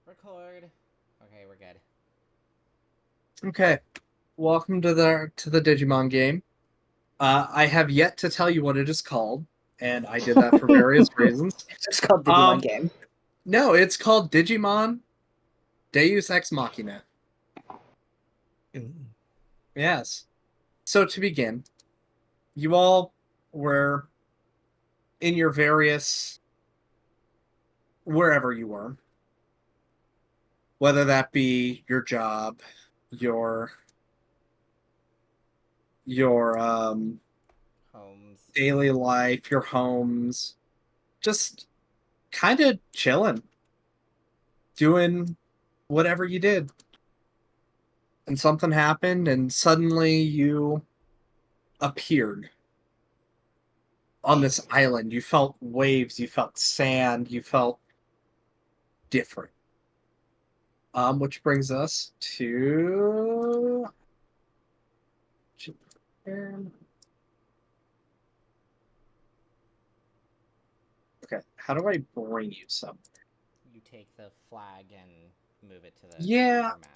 Record. Okay, we're good. Okay, welcome to the Digimon game. I have yet to tell you what it is called, and I did that for various reasons. It's just called Digimon Um, Game. no, it's called Digimon Deus Ex Machina. Yes. So to begin, you all were in your various wherever you were, whether that be your job, your your Homes. daily life, your homes, just kind of chilling, doing whatever you did. And something happened, and suddenly you appeared on this island. You felt waves, you felt sand, you felt different. Which brings us to Japan. Okay, how do I bring you something? You take the flag and move it to the Yeah, center map.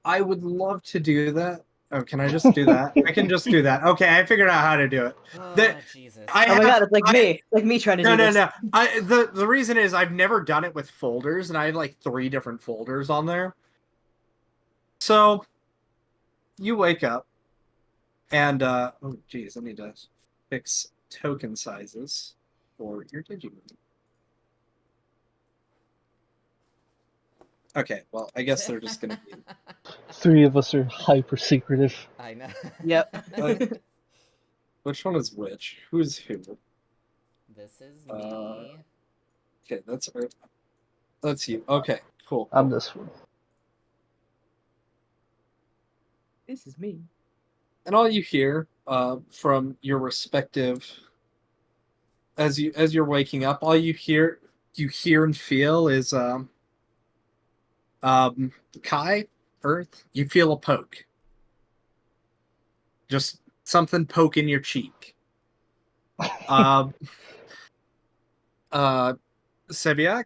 I would love to do that. Oh, can I just do that? I can just do that. Okay, I figured out how to do it. Oh, Jesus. I Oh my have god, it's like I, me. Like me trying to No, do no, this. no. The reason is I've never done it with folders, and I have like 3 different folders on there. So you wake up, and oh geez, I need to fix token sizes for your Digimon. Okay, well, I guess they're just gonna be. Three of us are hyper secretive. I know. Yep. Which one is which? Who's who? This is Uh, me. okay, that's you. Okay, cool. I'm this one. This is me. And all you hear from your respective as you're waking up, all you hear and feel is Kai, Earth. You feel a poke, just something poke in your cheek. Um, uh, Sebiak,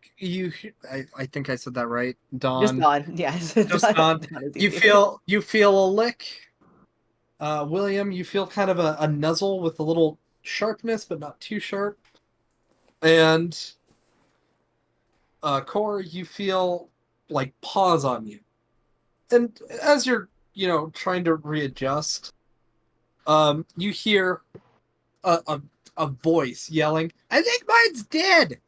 I think I said that right. Just Dawn, Dawn. Yes. just Dawn. Dawn is You easier. feel a lick. William, you feel kind of a nuzzle with a little sharpness, but not too sharp. And Core, you feel like paws on you. And as you're, trying to readjust, you hear a voice yelling, "I think mine's dead."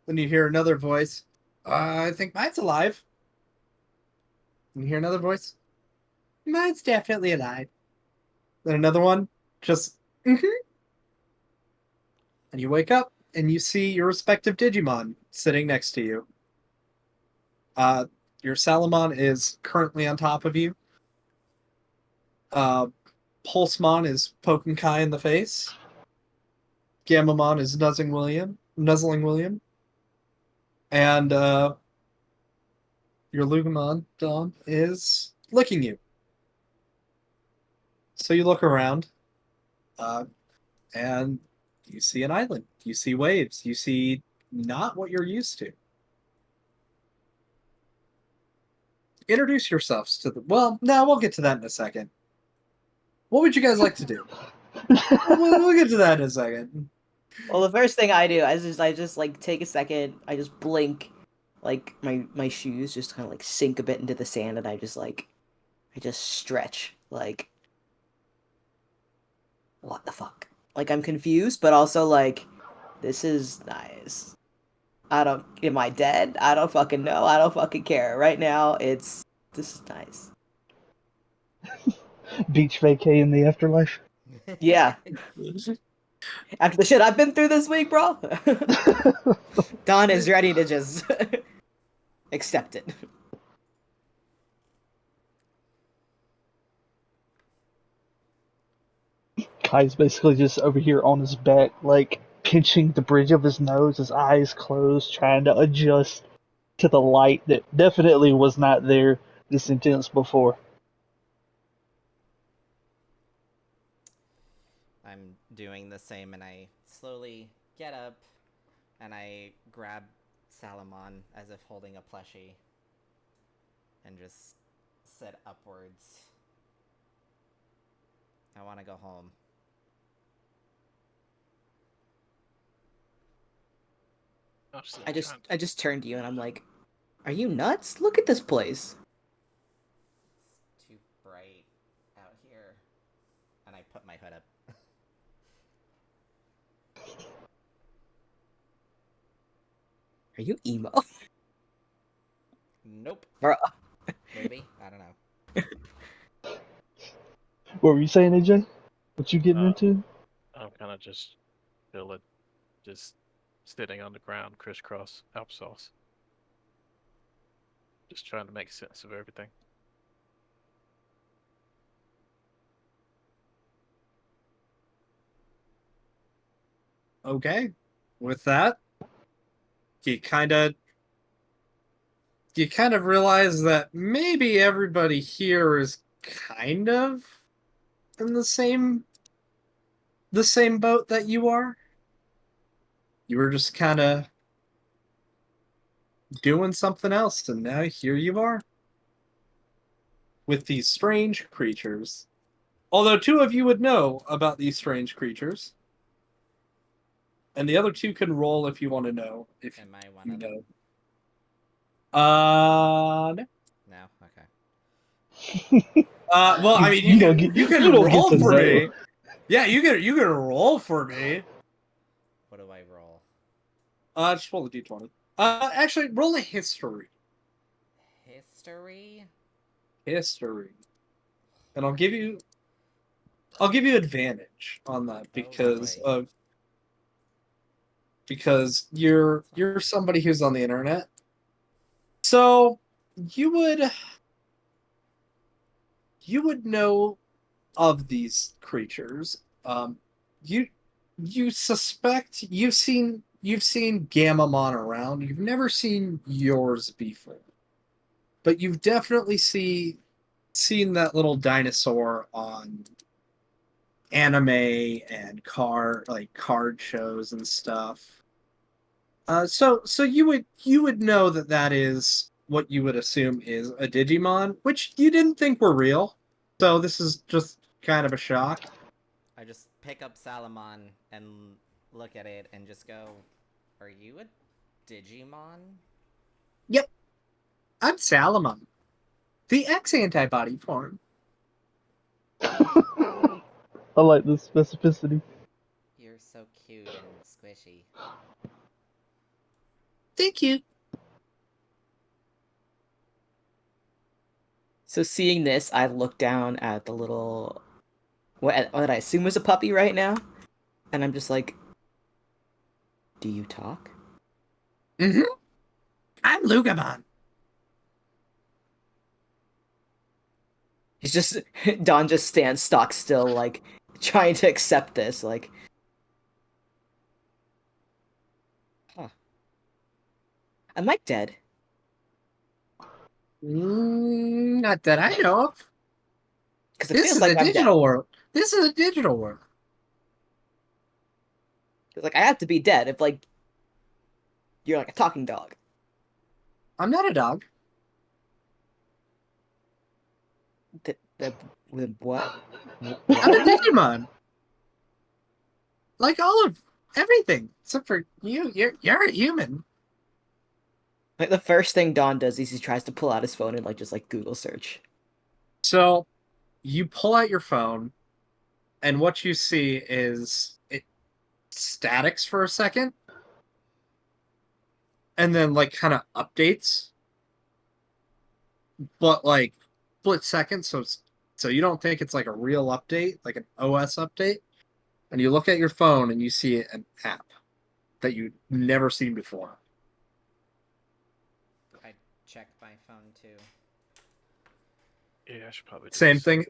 Then you hear another voice, "I think mine's alive." And you hear another voice, "Mine's definitely alive." Then another one, just, mm-hmm. And you wake up and you see your respective Digimon sitting next to you. Your Salamon is currently on top of you. Uh, Pulsemon is poking Kai in the face. Gamamon is nuzzling William. And your Lugimon, Dawn, is licking you. So you look around, uh, and you see an island. You see waves. You see not what you're used to. Introduce yourselves to the. Well, no, we'll get to that in a second. What would you guys like to do? We'll get to that in a second. Well, the first thing I do is I just like take a second. I just blink, like my shoes just kind of like sink a bit into the sand, and I just stretch. Like, what the fuck? Like I'm confused, but also like, this is nice. Am I dead? I don't fucking know. I don't fucking care. Right now, this is nice. Beach vacay in the afterlife. Yeah. After the shit I've been through this week, bro, Don is ready to just accept it. Kai's basically just over here on his back, like pinching the bridge of his nose, his eyes closed, trying to adjust to the light that definitely was not there this intense before. I'm doing the same, and I slowly get up and I grab Salamon as if holding a plushie and just sit upwards. I want to go home. Absolutely I just turned to you and I'm like, are you nuts? Look at this place. It's too bright out here. And I put my hood up. Are you emo? Nope. Bruh. Maybe? I don't know. What were you saying, AJ? What you getting Uh, into? I'm kind of just chilling, just sitting on the ground, crisscross applesauce. Just trying to make sense of everything. Okay. With that, you kind of realize that maybe everybody here is kind of in the same boat that you are. You were just kind of doing something else, and now here you are with these strange creatures. Although two of you would know about these strange creatures, and the other two can roll if you want to know. If Am I one you of know, them? no. No? Okay. Well, I mean, You don't get you can you don't get roll to for know. me. Yeah, you can roll for me. What do I roll? Just roll a d20. Actually, roll a history. History? History, and I'll give you advantage on that boy. because you're somebody who's on the internet. So you would know of these creatures. You suspect you've seen Gamamon around. You've never seen yours before, but you've definitely seen that little dinosaur on anime and card shows and stuff. So you would know that is what you would assume is a Digimon, which you didn't think were real. So this is just kind of a shock. I just pick up Salamon and look at it and just go, are you a Digimon? Yep, I'm Salamon, the X antibody form. I like the specificity. You're so cute and squishy. Thank you. So seeing this, I look down at the little what I assume is a puppy right now, and I'm just like, do you talk? Mm-hmm. I'm Lugamon. He's just Don just stands stock still, like trying to accept this, like, huh? Am I dead? Not that I know of. Because it This feels is like a I'm dead. digital world. This is a digital world. 'Cause, like I have to be dead if like you're like a talking dog. I'm not a dog. What? I'm a Digimon. Like all of everything, except for you. You're a human. Like the first thing Don does is he tries to pull out his phone and like just like Google search. So you pull out your phone, and what you see is it statics for a second, and then like kind of updates, but like split second. So you don't think it's like a real update, like an OS update, and you look at your phone and you see an app that you've never seen before. I checked my phone too. Yeah, I should probably do Same this. thing.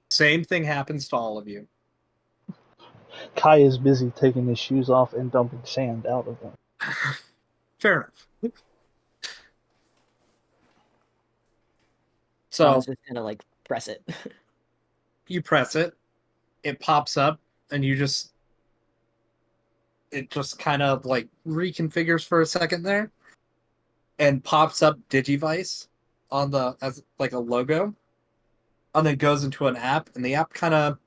Same thing happens to all of you. Kai is busy taking his shoes off and dumping sand out of them. Fair enough. So Don's just gonna like press it. you press it, it pops up, and it just kind of like reconfigures for a second there. and pops up Digivice on the as like a logo, and then goes into an app, and the app kind of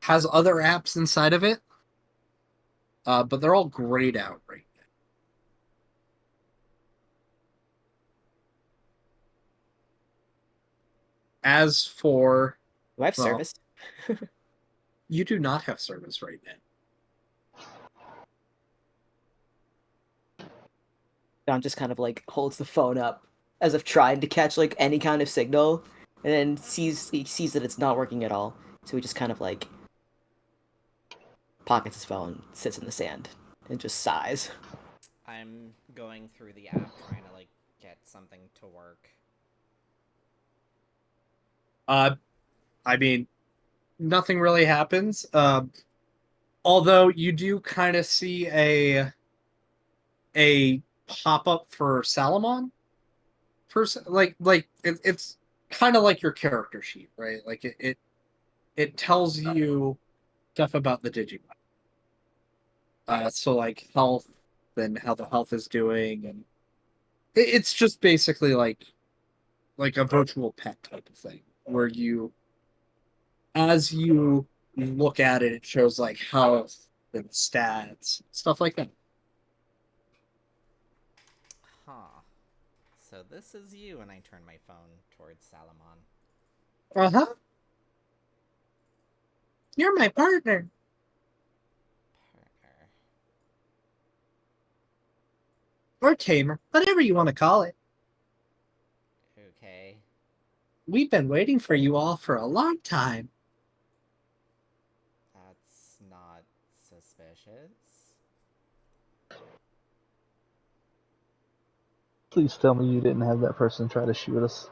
has other apps inside of it, but they're all grayed out right now. As for Do I have Well, service? you do not have service right now. Don just kind of like holds the phone up as if trying to catch like any kind of signal, and then he sees that it's not working at all. So he just kind of like pockets his phone, sits in the sand, and just sighs. I'm going through the app trying to like get something to work. I mean, nothing really happens. Although you do kind of see a pop up for Salamon. It's kind of like your character sheet, right? Like it tells you stuff about the Digimon. So like health and how the health is doing, and it's just basically like a virtual pet type of thing where as you look at it, it shows like health and stats, stuff like that. Huh. So this is you, and I turn my phone towards Salamon. Uh-huh. You're my partner. Partner. Or tamer, whatever you want to call it. Okay. We've been waiting for you all for a long time. That's not suspicious. Please tell me you didn't have that person try to shoot us.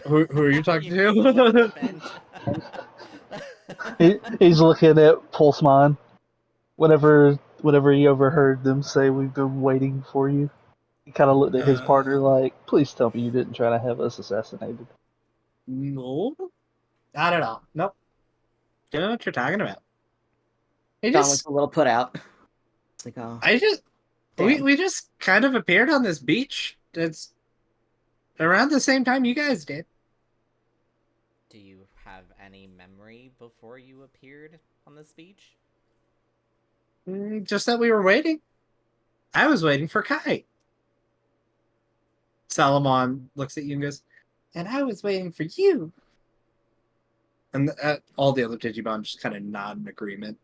Who are you talking You mean on the bench? He's looking at Pulsemon. Whenever he overheard them say we've been waiting for you, he kind of looked at his partner like, "Please tell me you didn't try to have us assassinated." No, not at all. Nope. Don't know what you're talking about. Don looks a little put out. It's like, oh, We damn. just kind of appeared on this beach. It's around the same time you guys did. Do you have any memory before you appeared on this beach? Just that we were waiting. I was waiting for Kai. Salamon looks at you and goes, and I was waiting for you. And all the other Digimon just kind of nod in agreement.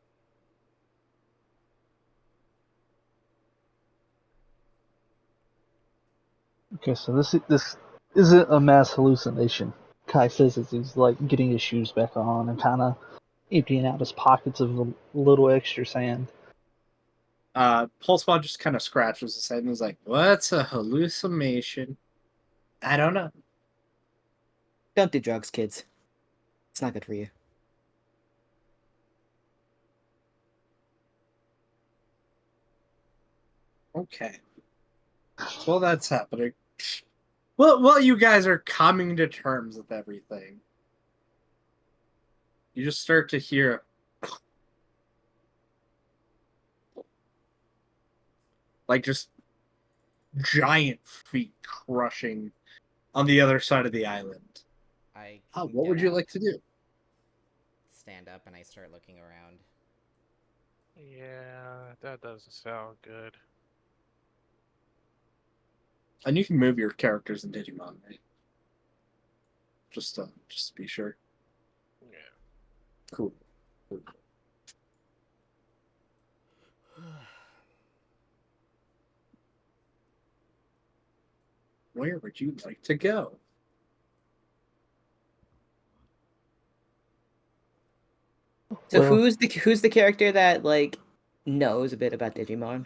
Okay, so this isn't a mass hallucination. Kai says as he's like getting his shoes back on and kind of emptying out his pockets of a little extra sand. Pulseball just kind of scratches his head and is like, what's a hallucination? I don't know. Don't do drugs, kids. It's not good for you. Okay. So while that's happening, well, you guys are coming to terms with everything. You just start to hear like just giant feet crushing on the other side of the island. I Oh, can what get would you up, like to do? stand up, and I start looking around. Yeah, that doesn't sound good. And you can move your characters in Digimon, right? Just to be sure. Yeah. Cool. Where would you like to go? So Well- who's the character that like knows a bit about Digimon?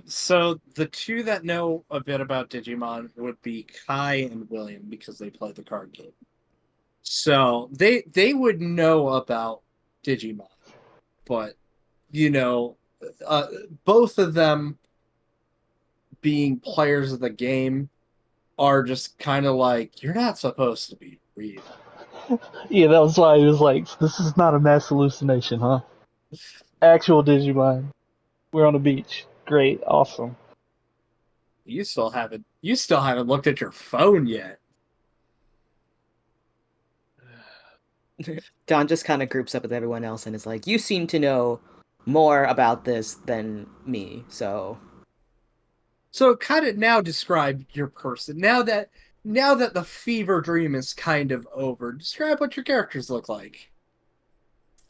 So the two that know a bit about Digimon would be Kai and William because they play the card game. So they would know about Digimon, but you know, both of them being players of the game are just kind of like, you're not supposed to be real. Yeah, that was why he was like, "This is not a mass hallucination, huh? Actual Digimon." We're on the beach. Great, awesome. You still haven't looked at your phone yet. John just kind of groups up with everyone else and is like, "You seem to know more about this than me, so." So kind of now describe your person. Now that the fever dream is kind of over, describe what your characters look like.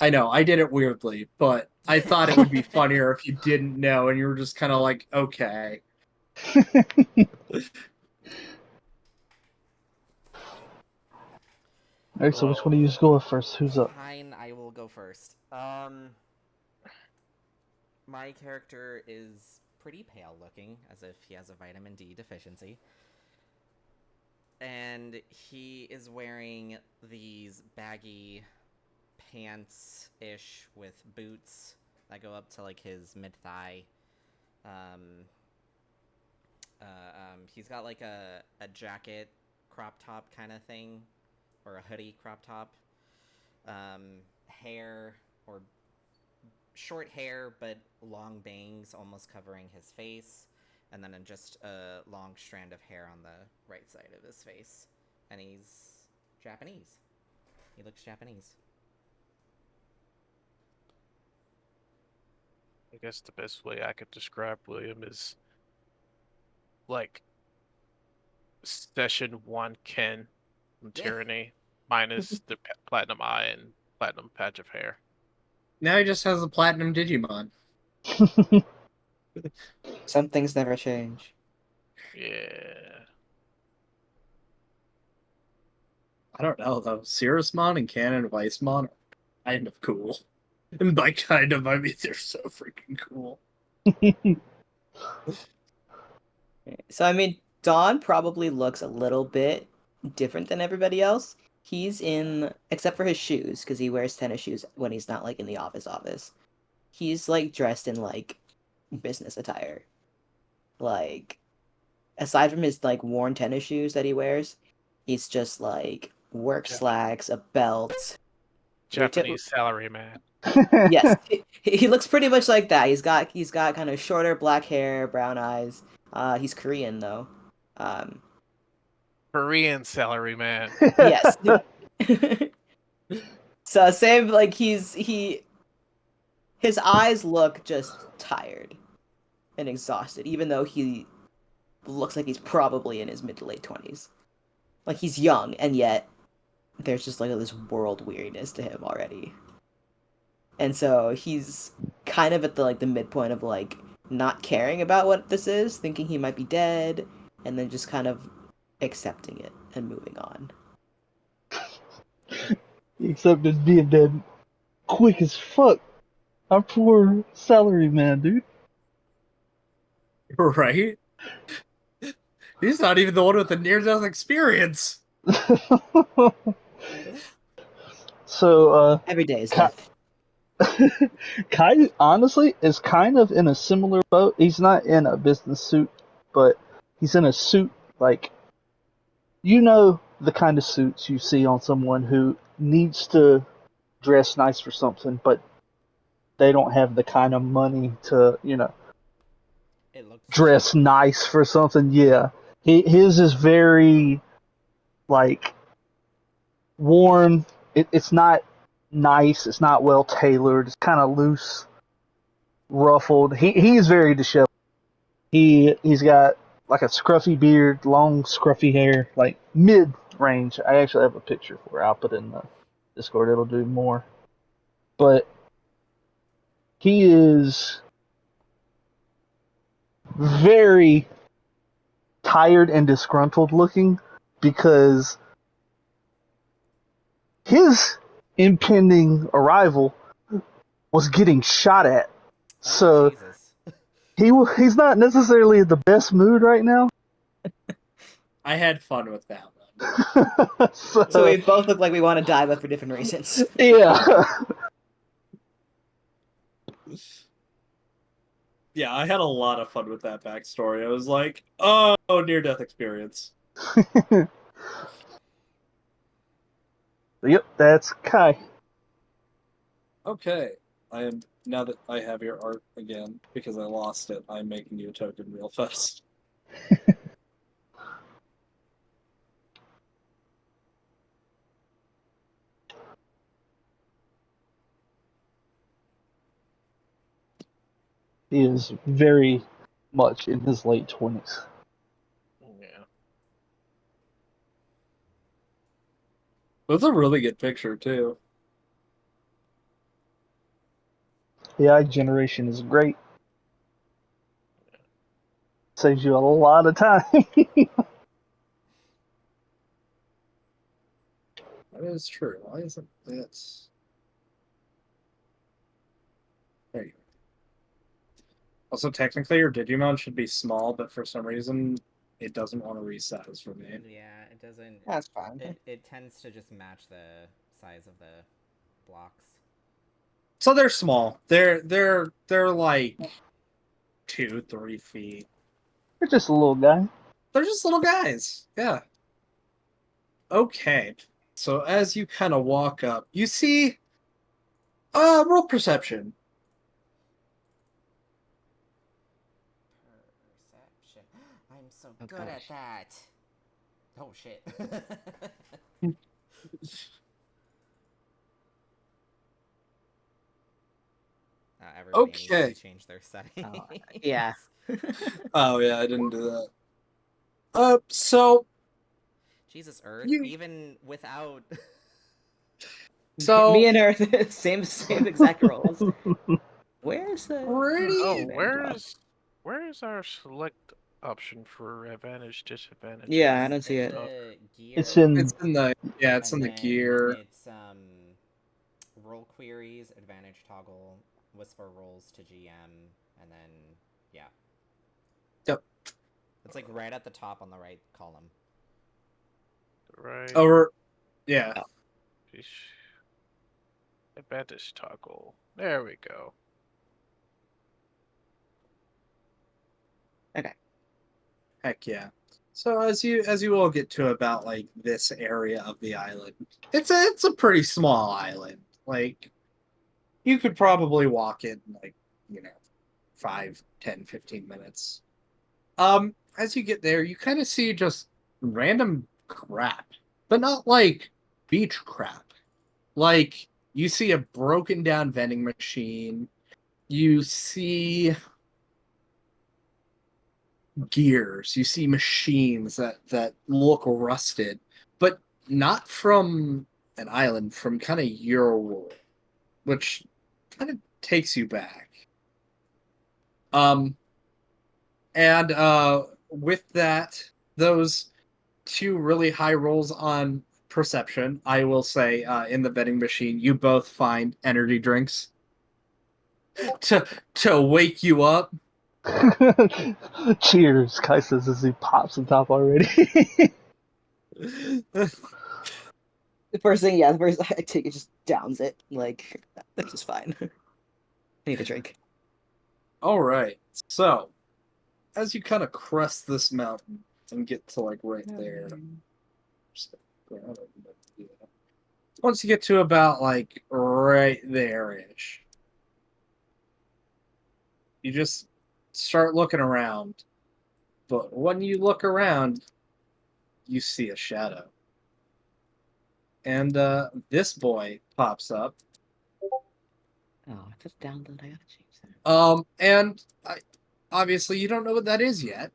I know, I did it weirdly, but I thought it would be funnier if you didn't know and you were just kind of like, okay. Alright, so which one of you is going first? Who's up? Fine, I will go first. My character is pretty pale looking, as if he has a vitamin D deficiency. And he is wearing these baggy pants-ish with boots that go up to like his mid-thigh. He's got like a jacket crop top kind of thing, or a hoodie crop top. Hair, or short hair but long bangs almost covering his face, and then just a long strand of hair on the right side of his face. And he's Japanese. He looks Japanese. I guess the best way I could describe William is like Session 1 Ken from Tyranny, minus the platinum eye and platinum patch of hair. Now he just has a platinum Digimon. Some things never change. Yeah. I don't know though. Cirrusmon and Canon Weissmon are kind of cool. And by kind of, I mean they're so freaking cool. So I mean, Don probably looks a little bit different than everybody else. He's in, except for his shoes, because he wears tennis shoes when he's not like in the office. He's like dressed in like business attire. Like, aside from his like worn tennis shoes that he wears, he's just like work slacks, a belt. Japanese salary man. Yes, he looks pretty much like that. He's got kind of shorter black hair, brown eyes. He's Korean though. Korean salary man. Yes. So same, like his eyes look just tired and exhausted, even though he looks like he's probably in his mid to late 20s. Like he's young, and yet there's just like this world weariness to him already. And so he's kind of at the midpoint of like not caring about what this is, thinking he might be dead, and then just kind of accepting it and moving on. Except it's being dead quick as fuck. I'm poor salary man, dude. Right? He's not even the one with the near-death experience. So, Every day is death. Kai, honestly, is kind of in a similar boat. He's not in a business suit, but he's in a suit, like, you know, the kind of suits you see on someone who needs to dress nice for something, but they don't have the kind of money to, you know, It looks dress nice for something. Yeah, his is very like worn. It's not nice. It's not well tailored. It's kind of loose, ruffled. He's very disheveled. He's got like a scruffy beard, long scruffy hair, like mid range. I actually have a picture for it. I'll put it in the Discord. It'll do more. But he is very tired and disgruntled looking because his impending arrival was getting shot at. So Jesus. he's not necessarily in the best mood right now. I had fun with that one. So we both look like we want to die, but for different reasons. Yeah. Yeah, I had a lot of fun with that backstory. I was like, oh, near-death experience. Yep, that's Kai. Okay, I am now that I have your art again, because I lost it, I'm making you a token real fast. He is very much in his late 20s. Yeah. That's a really good picture too. The AI generation is great. Saves you a lot of time. That is true. Why isn't this? There you go. Also, technically, your Digimon should be small, but for some reason, it doesn't want to resize for me. Yeah, it doesn't. That's fine. It tends to just match the size of the blocks. So they're small. They're like 2-3 feet. You're just a little guy. They're just little guys. Yeah. Okay. So as you kind of walk up, you see roll perception. Perception. I'm so Oh, good at gosh. that. Oh shit. Everybody needs Okay. to change their settings. Yeah. Oh yeah, I didn't do that. So Jesus, Earth. You- Even without. So- me and her same exact rolls. Where's the Pretty- Oh, Band where's our select option for advantage, disadvantage? Yeah, I don't see in it. the gear. It's in. it's in the it's in and the then gear. It's roll queries, advantage toggle, whisper rolls to GM, and then yeah. Yep. It's like right at the top on the right column. Right. Or yeah. Sheesh. Advantage toggle. There we go. Heck yeah. So as you all get to about like this area of the island, it's a pretty small island. Like you could probably walk it in like, 5, 10, 15 minutes. As you get there, you kind of see just random crap. But not like beach crap. Like you see a broken down vending machine. You see gears, you see machines that look rusted, but not from an island, from kind of your world, which kind of takes you back. And with that, those two really high rolls on perception, I will say, in the vending machine, you both find energy drinks to wake you up. Cheers, Kai says as he pops on top already. The first thing I take it, just downs it. Like, that's just fine. I need a drink. All right. So, as you kind of crest this mountain and get to like right there, once you get to about like right there-ish, you just start looking around. But when you look around, you see a shadow. And this boy pops up. Oh, I just download. I gotta change that. And obviously you don't know what that is yet.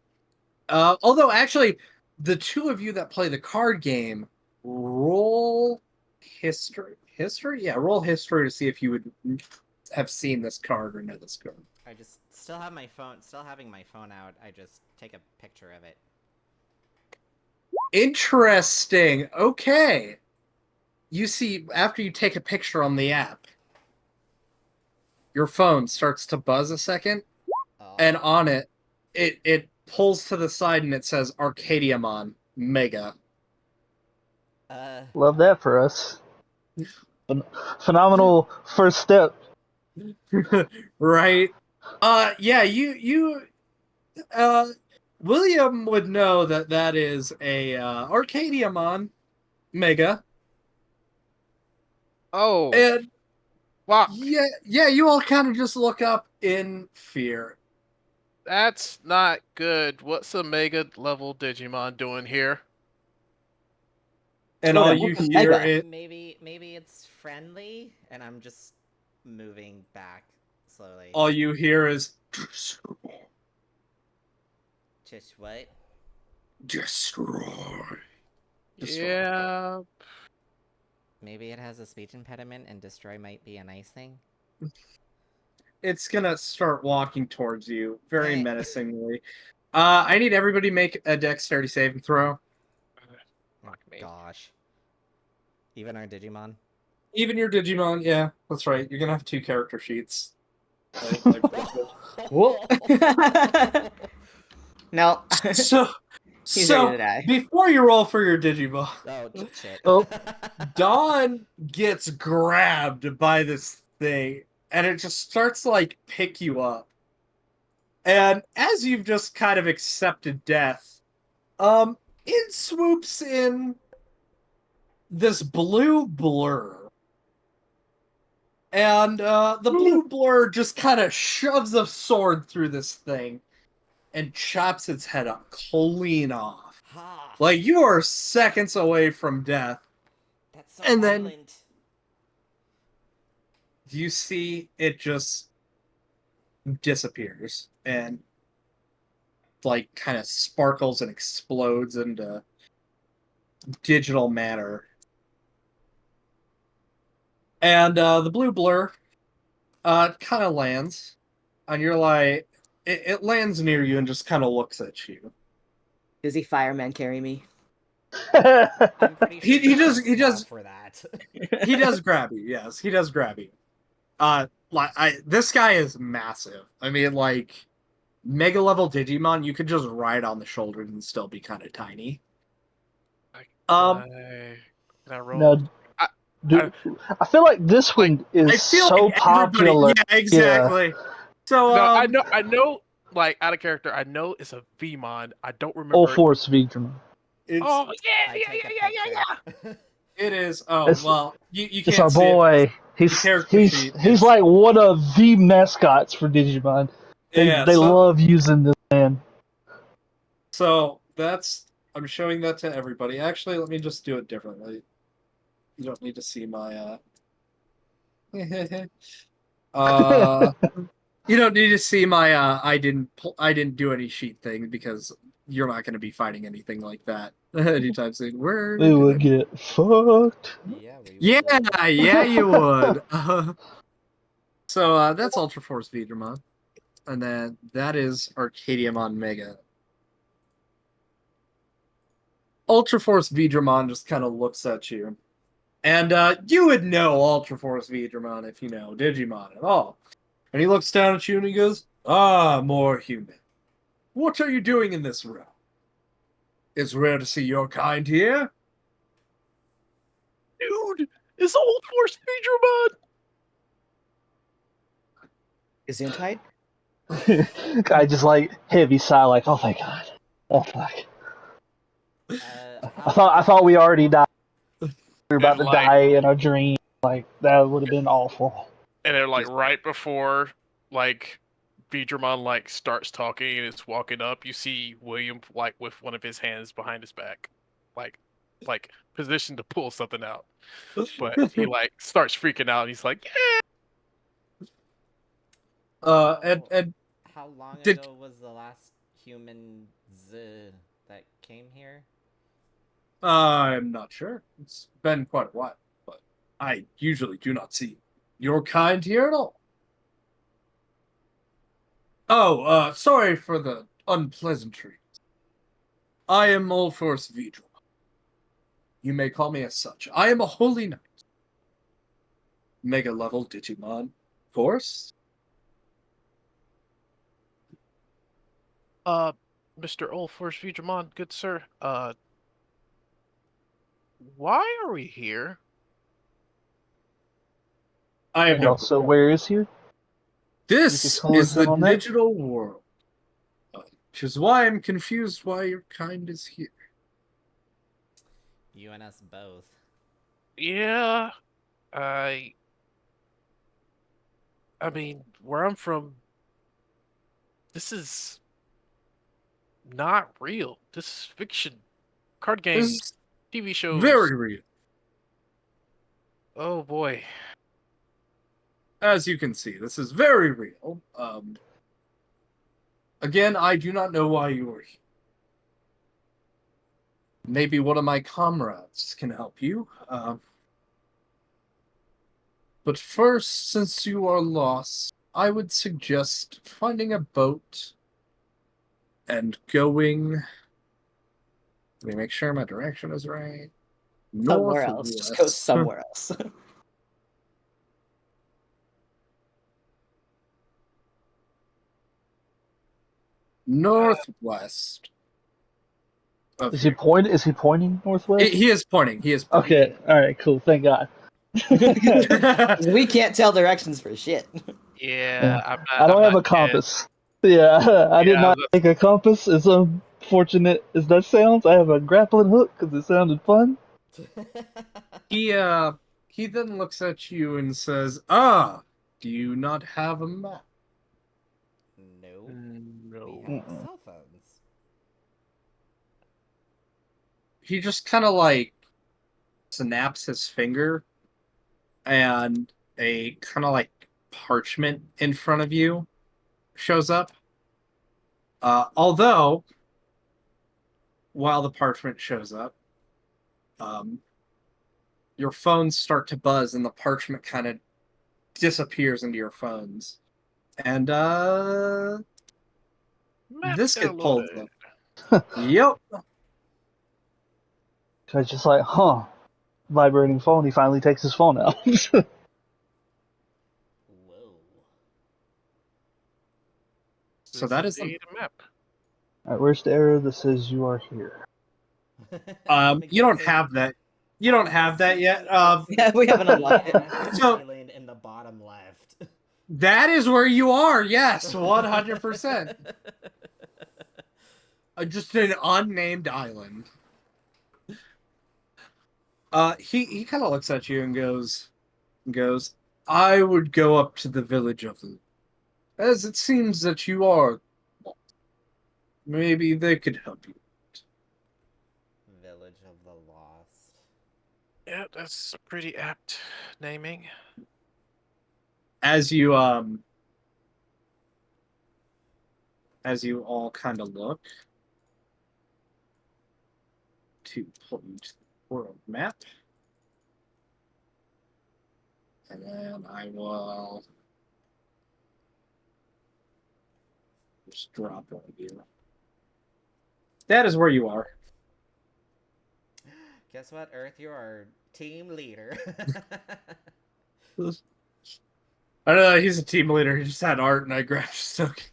Although actually, the two of you that play the card game, roll history. History? Yeah, roll history to see if you would have seen this card or know this card. I just still have my phone. Still having my phone out. I just take a picture of it. Interesting. Okay. You see, after you take a picture on the app, your phone starts to buzz a second, and on it, it pulls to the side and it says Arcadiamon Mega. Love that for us. Phenomenal first step. Right? Yeah, William would know that is a Arcadiamon Mega. Oh, And Fuck! Yeah, you all kind of just look up in fear. That's not good. What's a mega level Digimon doing here? And Oh, all no, you what's a hear mega? is Maybe it's friendly, and I'm just moving back slowly. all you hear is Just what? destroy. Destroy. Yeah. Maybe it has a speech impediment, and destroy might be a nice thing. It's gonna start walking towards you very Dang it. menacingly. I need everybody to make a dexterity saving throw. Fuck me. Gosh. Even our Digimon. Even your Digimon, yeah, that's right. You're gonna have 2 character sheets. I Whoa. No. so He's ready so to die. before you roll for your Digimon, Oh shit. Oh. Dawn gets grabbed by this thing, and it just starts to, like, pick you up. And as you've just kind of accepted death, it swoops in this blue blur. And the blue blur just kind of shoves a sword through this thing and chops its head up clean off. Ha! Like, you are seconds away from death. That's so And then violent. you see it just disappears and, like, kind of sparkles and explodes into digital matter. And the blue blur kind of lands, and you're like, it lands near you and just kind of looks at you. Does he fireman carry me? I'm pretty sure He you're does- too he small does- for that. He does grab you, yes, he does grab you. This guy is massive. I mean, like, mega level Digimon, you could just ride on the shoulders and still be kind of tiny. Can I roll? No, dude, I feel like this one is I feel so like everybody, popular. yeah, exactly. So, No, I know, like out of character, I know it's a Vmon. I don't remember. All Force Vigilum. it's Oh yeah, I take a picture. it is. Oh It's- well, you It's can't our see it. boy. He's character he's sheet he's is- like one of the mascots for Digimon. They Yeah, they so- love using this man. So that's I'm showing that to everybody. Actually, let me just do it differently. You don't need to see my you don't need to see my I didn't do any sheet thing because you're not going to be fighting anything like that anytime soon. We're We would gonna- get fucked. Yeah, we yeah, would. yeah, you would. So that's Ultra Force Vidramon, and then that is Arcadiamon Mega. Ultra Force Vidramon just kind of looks at you. And you would know Ultra Force Vidramon if you know Digimon at all. And he looks down at you and he goes, "Ah, more human. What are you doing in this realm? It's rare to see your kind here." dude, it's Old Force Gesundheit. Gesundheit? I just like heavy sigh, like, oh my god, oh fuck. I thought we already died. We were about to And, like- die in our dream. Like that would have been awful. And then like right before like Beedramon like starts talking and is walking up, you see William like with one of his hands behind his back, like positioned to pull something out. But he like starts freaking out and he's like, And How long Did- ago was the last human that came here? I'm not sure. It's been quite a while, but I usually do not see your kind here at all. Oh, sorry for the unpleasantries. I am Ulforce Vidra. You may call me as such. I am a holy knight. Mega level Digimon Force. Mr. Old Force Beedramon, good sir, why are we here? I have no. Well, so where is he? This close is the in on that? digital world, which is why I'm confused why your kind is here. You and us both. Yeah, I I mean, where I'm from, this is not real. This is fiction. Card This games, is TV shows. very real. Oh boy. As you can see, this is very real. Again, I do not know why you are here. Maybe one of my comrades can help you. But first, since you are lost, I would suggest finding a boat and going. Let me make sure my direction is right. Somewhere else. Just go somewhere else. Northwest. Of Is he here. Is he pointing northwest? He is pointing. He is pointing. Okay. All right. Cool. Thank God. We can't tell directions for shit. Yeah, I don't have a compass. Yeah, I did Yeah, not take a compass. As unfortunate as that sounds, I have a grappling hook because it sounded fun. He then looks at you and says, "Ah, do you not have a map?" No. No. We have cell phones. He just kind of like snaps his finger, and a kind of like parchment in front of you shows up. Although, while the parchment shows up, your phones start to buzz, and the parchment kind of disappears into your phones. And Map this gets pulled downloaded. up. Yep. So it's just like, huh? Vibrating phone. He finally takes his phone out. Whoa. So that is indeed a map. Alright, where's the arrow that says you are here? you don't have that. You don't have that yet. Yeah, we haven't unlocked it. So- Island in the bottom left. That is where you are. Yes, 100%. Just an unnamed island. He kind of looks at you and goes, "I would go up to the village of the, as it seems that you are. Maybe they could help you." Village of the Lost. Yeah, that's pretty apt naming. As you all kind of look to point to the world map, and then I will just drop one of you. That is where you are. Guess what, Earth? You're our team leader. I don't know. He's a team leader. He just had art, and I grabbed his token.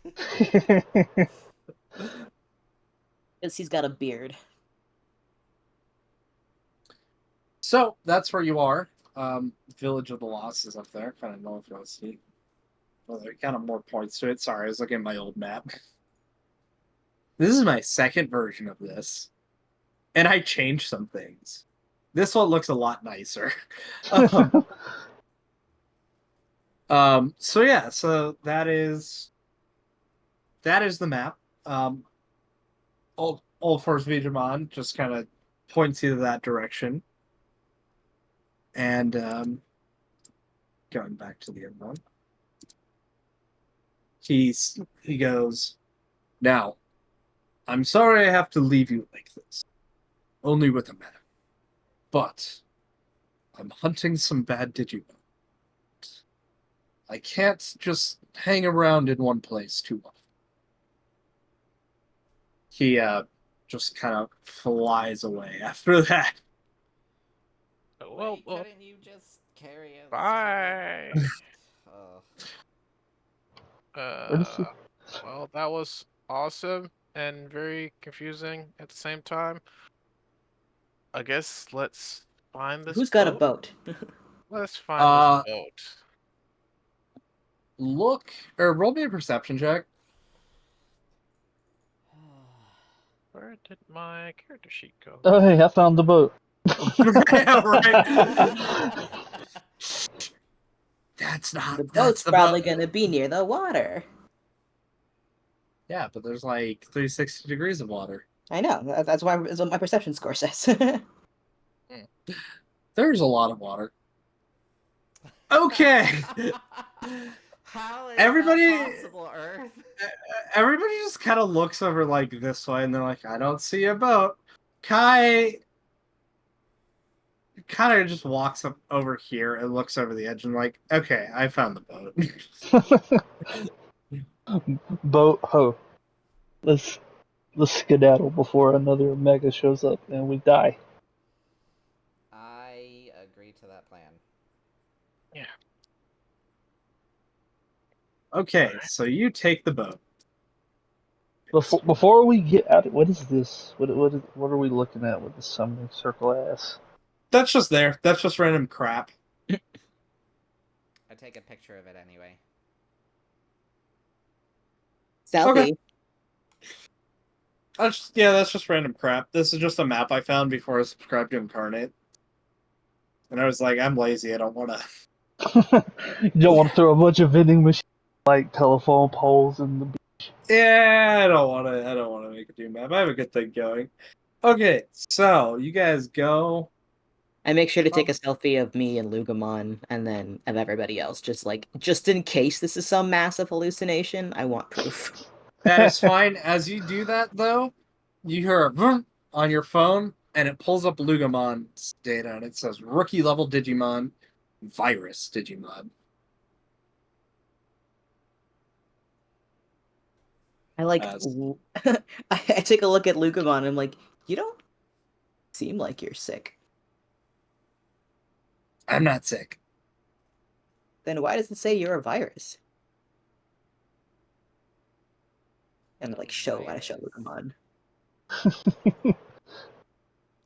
Because he's got a beard. So that's where you are. Village of the Lost is up there. Kind of know if you'll see. Well, there are kind of more points to it. Sorry, I was looking at my old map. This is my second version of this, and I changed some things. This one looks a lot nicer. So yeah, so that is the map. Old Force Vegemon just kind of points you to that direction. And going back to the other one, he goes, "Now, I'm sorry I have to leave you like this, only with a map. But I'm hunting some bad Digimon. I can't just hang around in one place too often." He just kind of flies away after that. Well, Wait, couldn't you just carry us? bye. Where is he? Well, that was awesome and very confusing at the same time. I guess let's find this. Who's got a boat? Let's find this boat. Look, or roll me a perception check. Where did my character sheet go? Oh, hey, I found the boat. Right. That's not. The That's boat's the probably boat. gonna be near the water. Yeah, but there's like 360 degrees of water. I know. That's why that's what my perception score says. There's a lot of water. Okay. How is Everybody- that possible, Earth? Everybody just kind of looks over like this way, and they're like, "I don't see a boat." Kai kind of just walks up over here and looks over the edge and like, "Okay, I found the boat." Boat ho. Let's skedaddle before another mega shows up and we die. I agree to that plan. Okay, so you take the boat. Before we get out, what is this? What are we looking at with the summoning circle ass? That's just there. That's just random crap. I take a picture of it anyway. Selfie. That's just random crap. This is just a map I found before I subscribed to Incarnate. And I was like, I'm lazy. I don't want to. You don't want to throw a bunch of vending machines like telephone poles in the. Yeah, I don't want to. I don't want to make a Doom map. I have a good thing going. Okay, so you guys go. I make sure to take a selfie of me and Lugamon, and then of everybody else, just in case this is some massive hallucination. I want proof. That is fine. As you do that, though, you hear a vroom on your phone, and it pulls up Lugamon's data, and it says rookie level Digimon, virus Digimon. I like. As- I take a look at Lugamon, and I'm like, you don't seem like you're sick. I'm not sick. Then why does it say you're a virus? And I show Lugamon.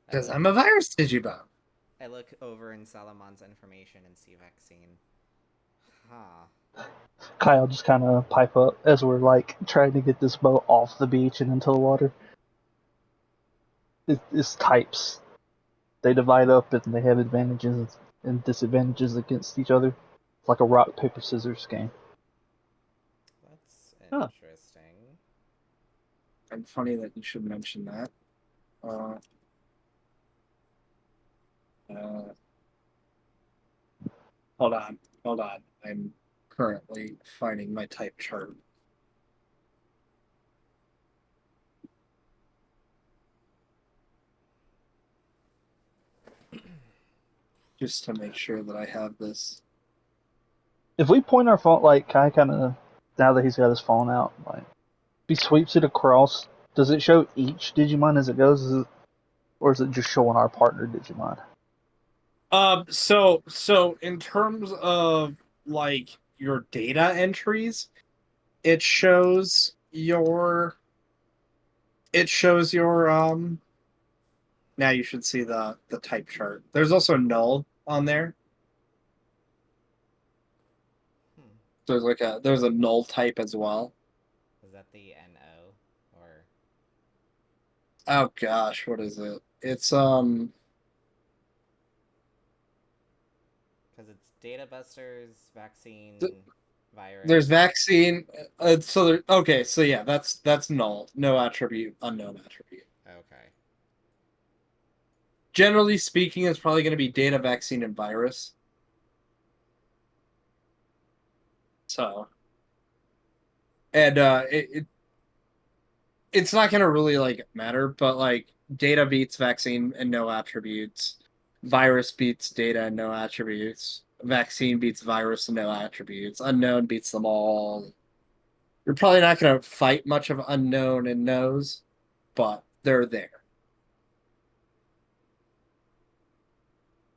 Because I'm a virus Digimon. I look over in Salamon's information and see vaccine. Huh. Kyle just kind of pipe up as we're like trying to get this boat off the beach and into the water. It's types. They divide up and they have advantages and disadvantages against each other. It's like a rock paper scissors game. That's Huh. interesting. And funny that you should mention that. Hold on. I'm currently finding my type chart. Just to make sure that I have this. If we point our phone, like Kai kind of, now that he's got his phone out, like, if he sweeps it across, does it show each Digimon as it goes, or is it just showing our partner Digimon? So in terms of like your data entries, it shows your now you should see the type chart. There's also null on there. There's a null type as well. Is that the NO or Oh gosh, what is it? It's because it's Data Busters, vaccine, virus. there's vaccine. So yeah, that's null. No attribute, unknown attribute. Okay. Generally speaking, it's probably going to be data, vaccine, and virus. So, and it's not going to really like matter, but like data beats vaccine and no attributes. Virus beats data and no attributes. Vaccine beats virus and no attributes. Unknown beats them all. You're probably not going to fight much of unknown and knows, but they're there.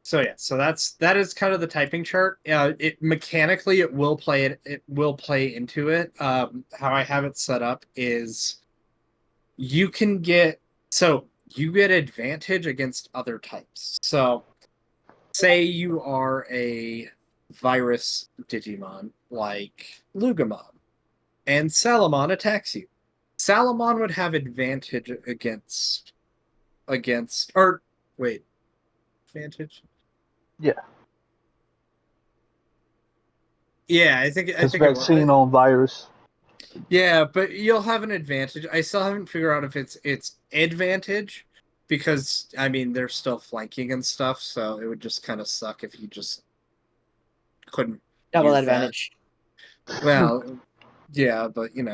So yeah, that is kind of the typing chart. It mechanically it will play into it. How I have it set up is you get advantage against other types. So say you are a virus Digimon like Lugamon, and Salamon attacks you. Salamon would have advantage against or wait, advantage. Yeah. Yeah, I think Because it will. vaccine on virus. Yeah, but you'll have an advantage. I still haven't figured out if it's advantage because I mean they're still flanking and stuff, so it would just kind of suck if you just couldn't Double use advantage. that. Well, yeah, but you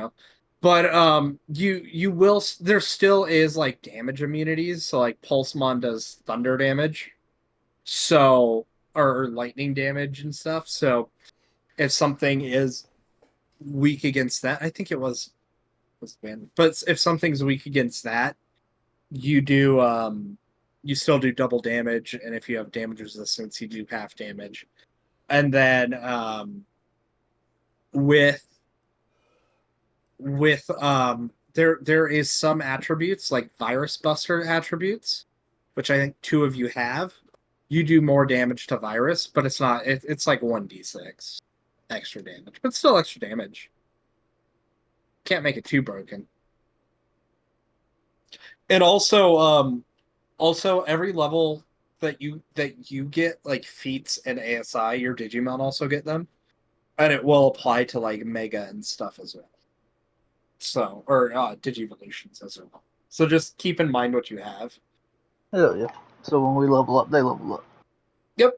will. There still is like damage immunities, so like Pulsemon does thunder damage, so or lightning damage and stuff. So if something is weak against that, I think it was banned. But if something's weak against that, you do you still do double damage, and if you have damage resistance, you do half damage. And then with there is some attributes like virus buster attributes, which I think two of you have. You do more damage to virus, but it's like 1d6 extra damage, but still extra damage. Can't make it too broken. And also every level that you get like feats and ASI, your Digimon also get them, and it will apply to like Mega and stuff as well. So or Digivolutions as well. So just keep in mind what you have. Hell yeah. So when we level up, they level up. Yep,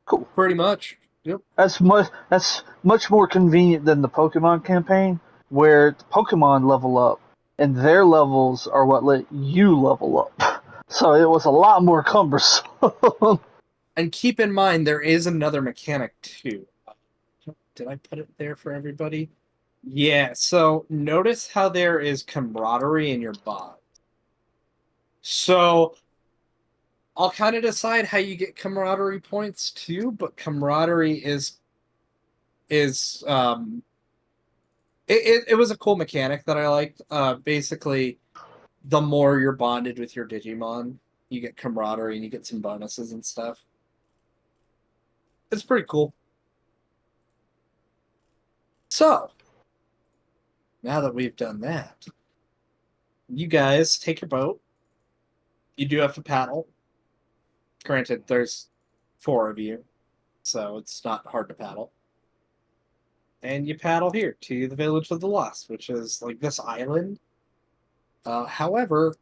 Cool. pretty much. Yep. That's much more convenient than the Pokemon campaign, where the Pokemon level up, and their levels are what let you level up. So it was a lot more cumbersome. And keep in mind there is another mechanic too. Did I put it there for everybody? Yeah, so notice how there is camaraderie in your bond. So I'll kind of decide how you get camaraderie points too, but camaraderie is it was a cool mechanic that I liked. Basically, the more you're bonded with your Digimon, you get camaraderie and you get some bonuses and stuff. It's pretty cool. So, now that we've done that, you guys take your boat. You do have to paddle. Granted, there's 4 of you, so it's not hard to paddle. And you paddle here to the Village of the Lost, which is like this island. However,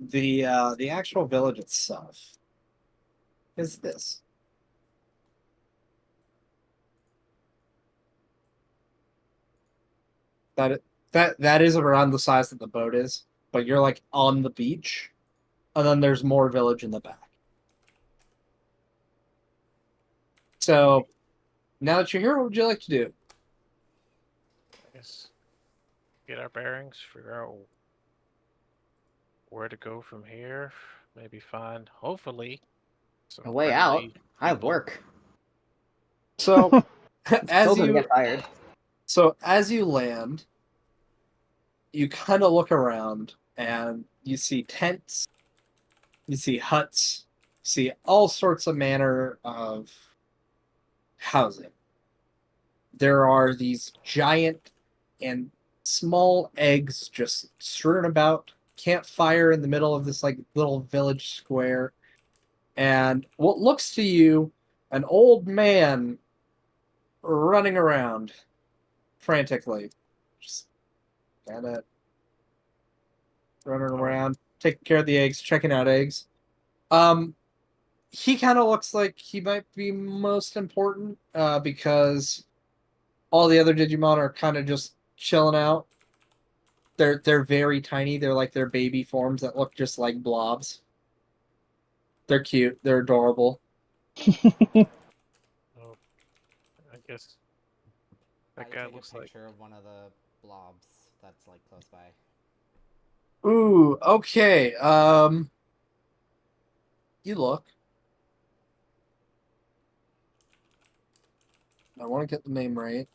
the actual village itself is this. That is around the size that the boat is, but you're like on the beach, and then there's more village in the back. So now that you're here, what would you like to do? I guess get our bearings, figure out where to go from here. Maybe find, hopefully, some A way out. friendly I have people. work. So Still as doesn't you get fired. land, you kind of look around and you see tents, you see huts, you see all sorts of manner of housing. There are these giant and small eggs just strewn about, campfire in the middle of this like little village square, and what looks to you an old man running around frantically, just kind of running around, taking care of the eggs, checking out eggs. He kind of looks like he might be most important because all the other Digimon are kind of just chilling out. They're very tiny. They're like their baby forms that look just like blobs. They're cute. They're adorable. Oh, I guess that I guy take looks a like picture of one of the blobs that's like close by. Ooh, okay. You look. I want to get the name right.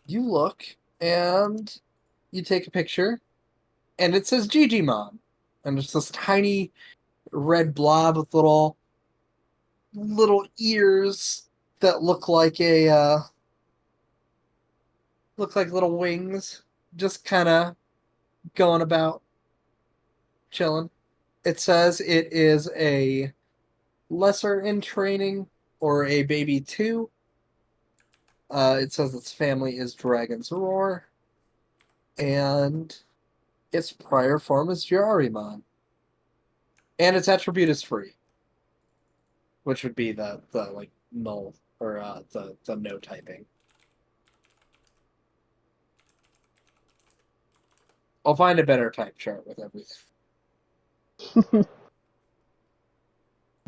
You look and you take a picture, and it says Gigimon, and it's this tiny red blob with little ears that look like little wings, just kind of going about, chilling. It says it is a lesser in training or a baby 2. It says its family is Dragon's Roar, and its prior form is Jarimon, and its attribute is free, which would be the like null or the no typing. I'll find a better type chart with everything.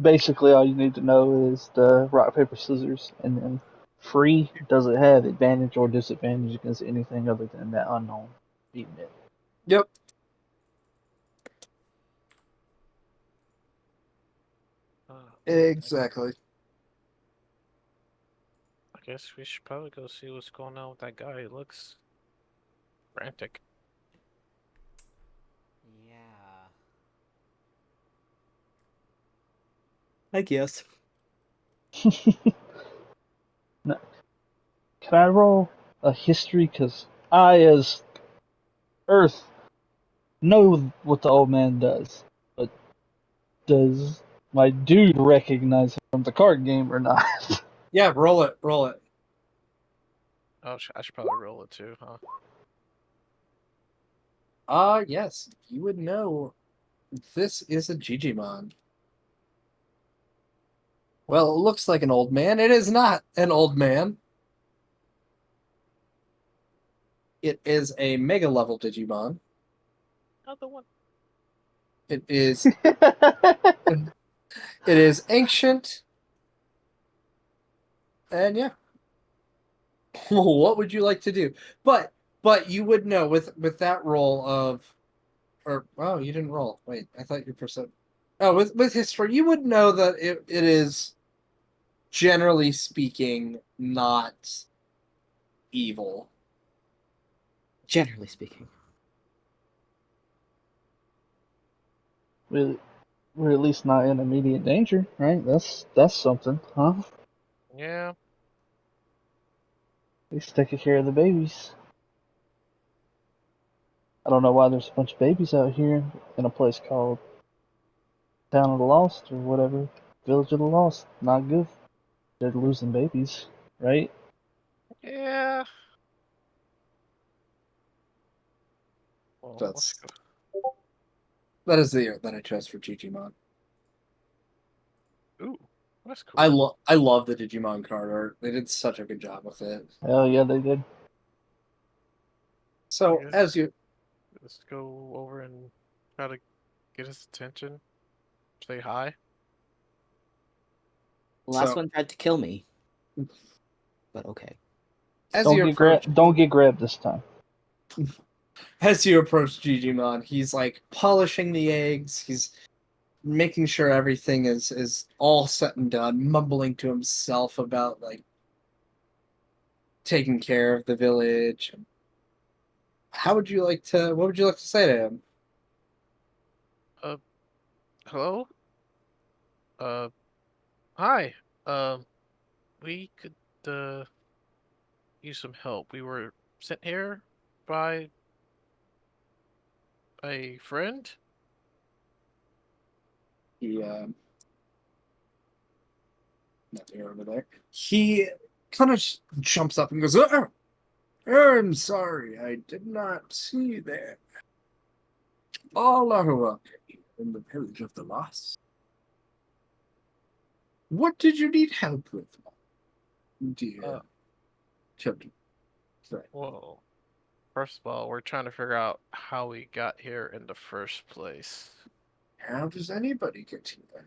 Basically, all you need to know is the rock, paper, scissors, and then free. Does it have advantage or disadvantage against anything other than that unknown beating it? Yep. Exactly. I guess we should probably go see what's going on with that guy. He looks frantic. Yeah. I guess. No. Can I roll a history? Because I, as Earth, know what the old man does. But does my dude recognize him from the card game or not? Yeah, roll it. Roll it. Oh, I should probably roll it too, huh? Yes. You would know this is a Gigimon. Well, it looks like an old man. It is not an old man. It is a Mega level Digimon. Another one. It is it is ancient. And yeah. What would you like to do? But you would know with that roll of or oh, you didn't roll. Wait, I thought you percent. Oh, with history, you would know that it is generally speaking not evil. Generally speaking. We're at least not in immediate danger, right? That's something, huh? Yeah. At least taking care of the babies. I don't know why there's a bunch of babies out here in a place called Town of the Lost or whatever. Village of the Lost. Not good. They're losing babies, right? Yeah. Well, let's That's go. that is the year that I chose for Digimon. Ooh, that's cool. I love the Digimon card art. They did such a good job with it. Hell yeah, they did. So Yes. as you Let's go over and try to get his attention. Say hi. The last So- one tried to kill me. But okay. as you approach Don't get grabbed this time. as you approach Digimon, he's like polishing the eggs. He's making sure everything is all set and done, mumbling to himself about like taking care of the village. What would you like to say to him? Hello? Uh, hi. We could, use some help. We were sent here by a friend. He nothing over there. He kind of jumps up and goes, I'm sorry, I did not see you there. All are welcome in the village of the lost. What did you need help with, dear children? Sorry. Whoa. First of all, we're trying to figure out how we got here in the first place. How does anybody get here?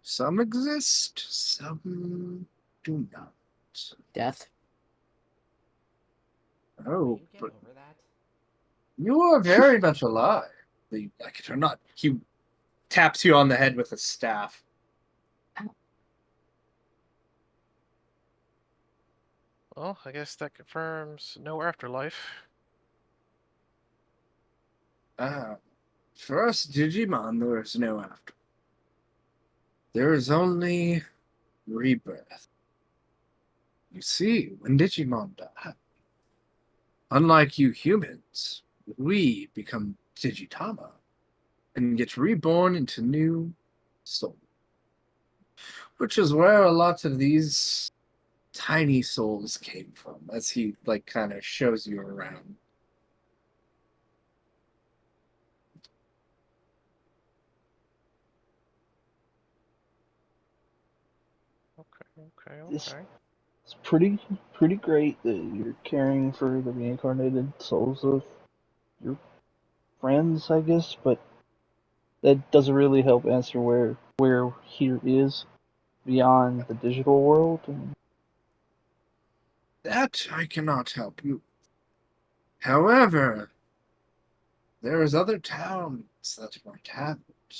Some exist, some do not. Death. Oh, Can you get but over that? you are very much alive. Whether you like it or not. He taps you on the head with a staff. Well, I guess that confirms no afterlife. For us Digimon, there is no after. There is only rebirth. You see, when Digimon die, unlike you humans, we become Digitama and get reborn into new soul. Which is where a lot of these tiny souls came from, as he like kind of shows you around. Okay. It's pretty great that you're caring for the reincarnated souls of your friends, I guess, but that doesn't really help answer where here is beyond the digital world. And That I cannot help you. However, there is other towns that might have it.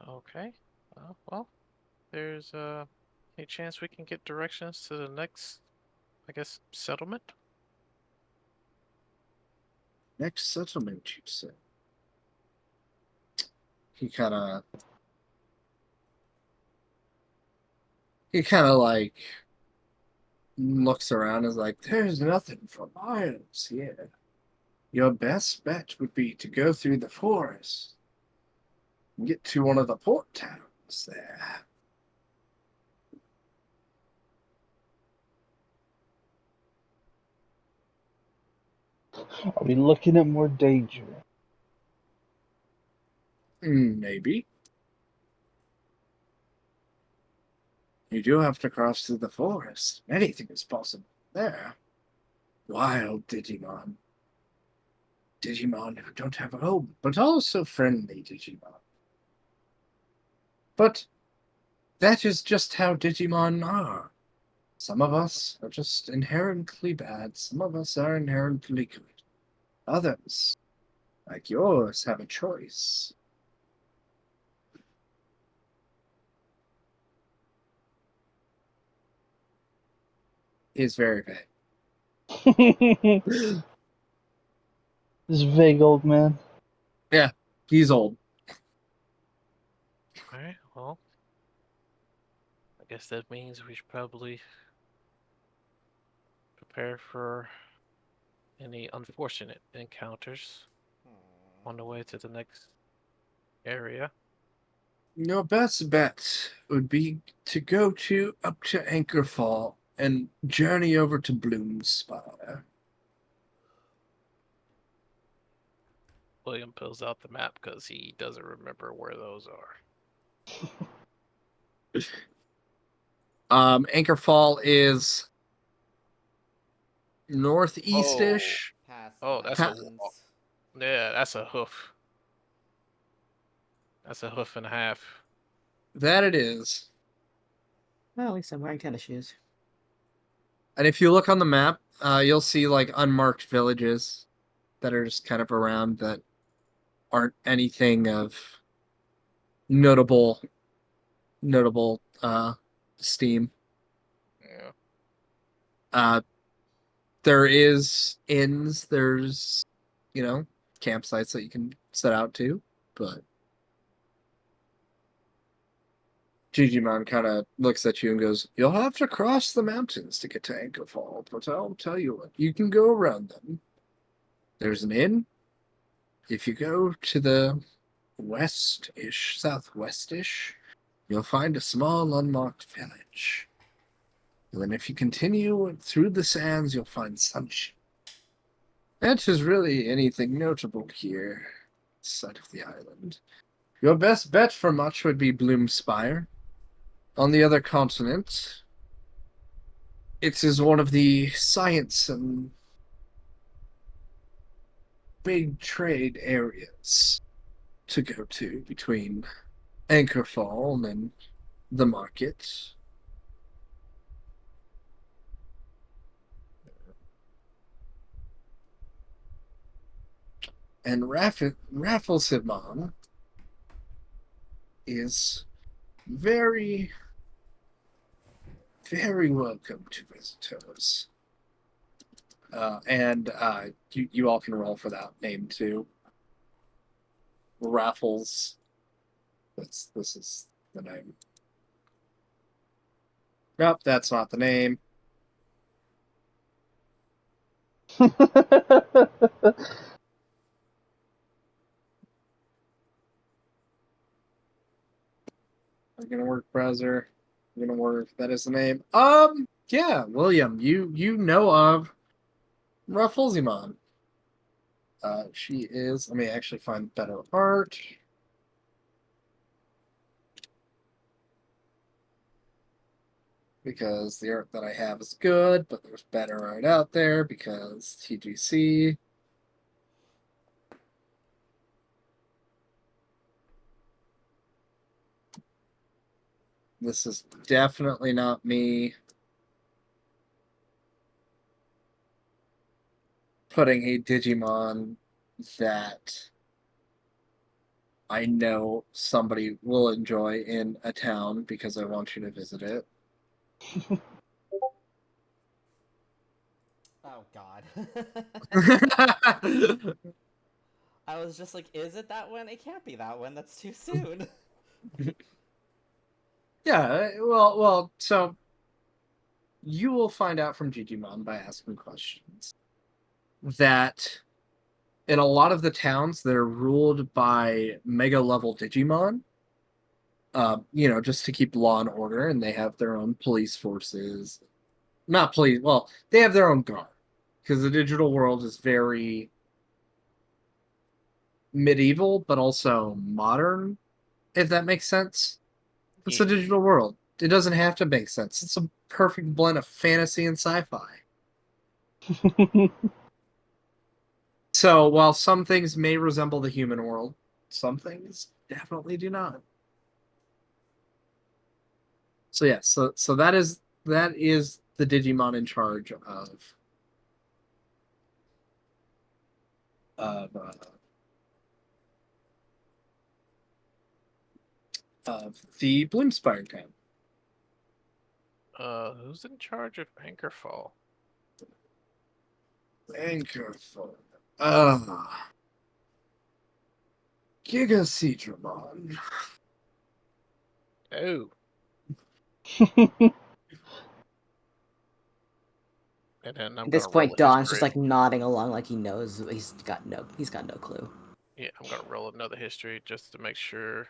Okay. Well, there's a chance we can get directions to the next, I guess, settlement. Next settlement, you say? He kind of like looks around and is like, there's nothing for miles here. Your best bet would be to go through the forest and get to one of the port towns there. are we looking at more danger? Maybe. You do have to cross through the forest. Anything is possible there. Wild Digimon. Digimon who don't have a home, but also friendly Digimon. But that is just how Digimon are. Some of us are just inherently bad, some of us are inherently good. Others, like yours, have a choice. Is very vague. This vague old man. Yeah, he's old. Alright, well, I guess that means we should probably prepare for any unfortunate encounters on the way to the next area. Your best bet would be to go up to Anchorfall and journey over to Bloomspire. William pulls out the map because he doesn't remember where those are. Anchorfall is northeast-ish. Past Oh, the that's a mountains. Yeah, that's a hoof. That's a hoof and a half. That it is. Well, at least I'm wearing tennis shoes. And if you look on the map, you'll see like unmarked villages that are just kind of around that aren't anything of notable steam. Yeah. There is inns, there's campsites that you can set out to, but Jijimon kind of looks at you and goes, "You'll have to cross the mountains to get to Anchorfall, but I'll tell you what, you can go around them. There's an inn. If you go to the southwest-ish, you'll find a small unmarked village. And then if you continue through the sands, you'll find Sunshine. That is really anything notable here, side of the island. Your best bet for much would be Bloomspire. On the other continent, it is one of the science and big trade areas to go to between Anchorfall and the market. And Rafflesimon is very, very welcome to visitors. And you all can roll for that name too. Raffles. This is the name. Nope, that's not the name. gonna work, browser. Gonna work. That is the name. Yeah, William, you know of Rafflesimon. She is. Let me actually find better art. Because the art that I have is good, but there's better art out there because TGC. This is definitely not me putting a Digimon that I know somebody will enjoy in a town because I want you to visit it. Oh God. I was just like, is it that one? It can't be that one. That's too soon. Yeah, well, so you will find out from Digimon by asking questions that in a lot of the towns they're ruled by mega level Digimon. Just to keep law and order, and they have their own police forces. Not police, well, they have their own guard because the digital world is very medieval, but also modern, if that makes sense. It's a Yeah. digital world. It doesn't have to make sense. It's a perfect blend of fantasy and sci-fi. So while some things may resemble the human world, some things definitely do not. So yeah, so that is the Digimon in charge of the Bloomspire town. Who's in charge of Anchorfall? Anchorfall. Gigaseedramon. Oh. And then I'm At this gonna roll point, a Don's just history. like nodding along, like he knows. He's got no clue. Yeah, I'm gonna roll another history just to make sure.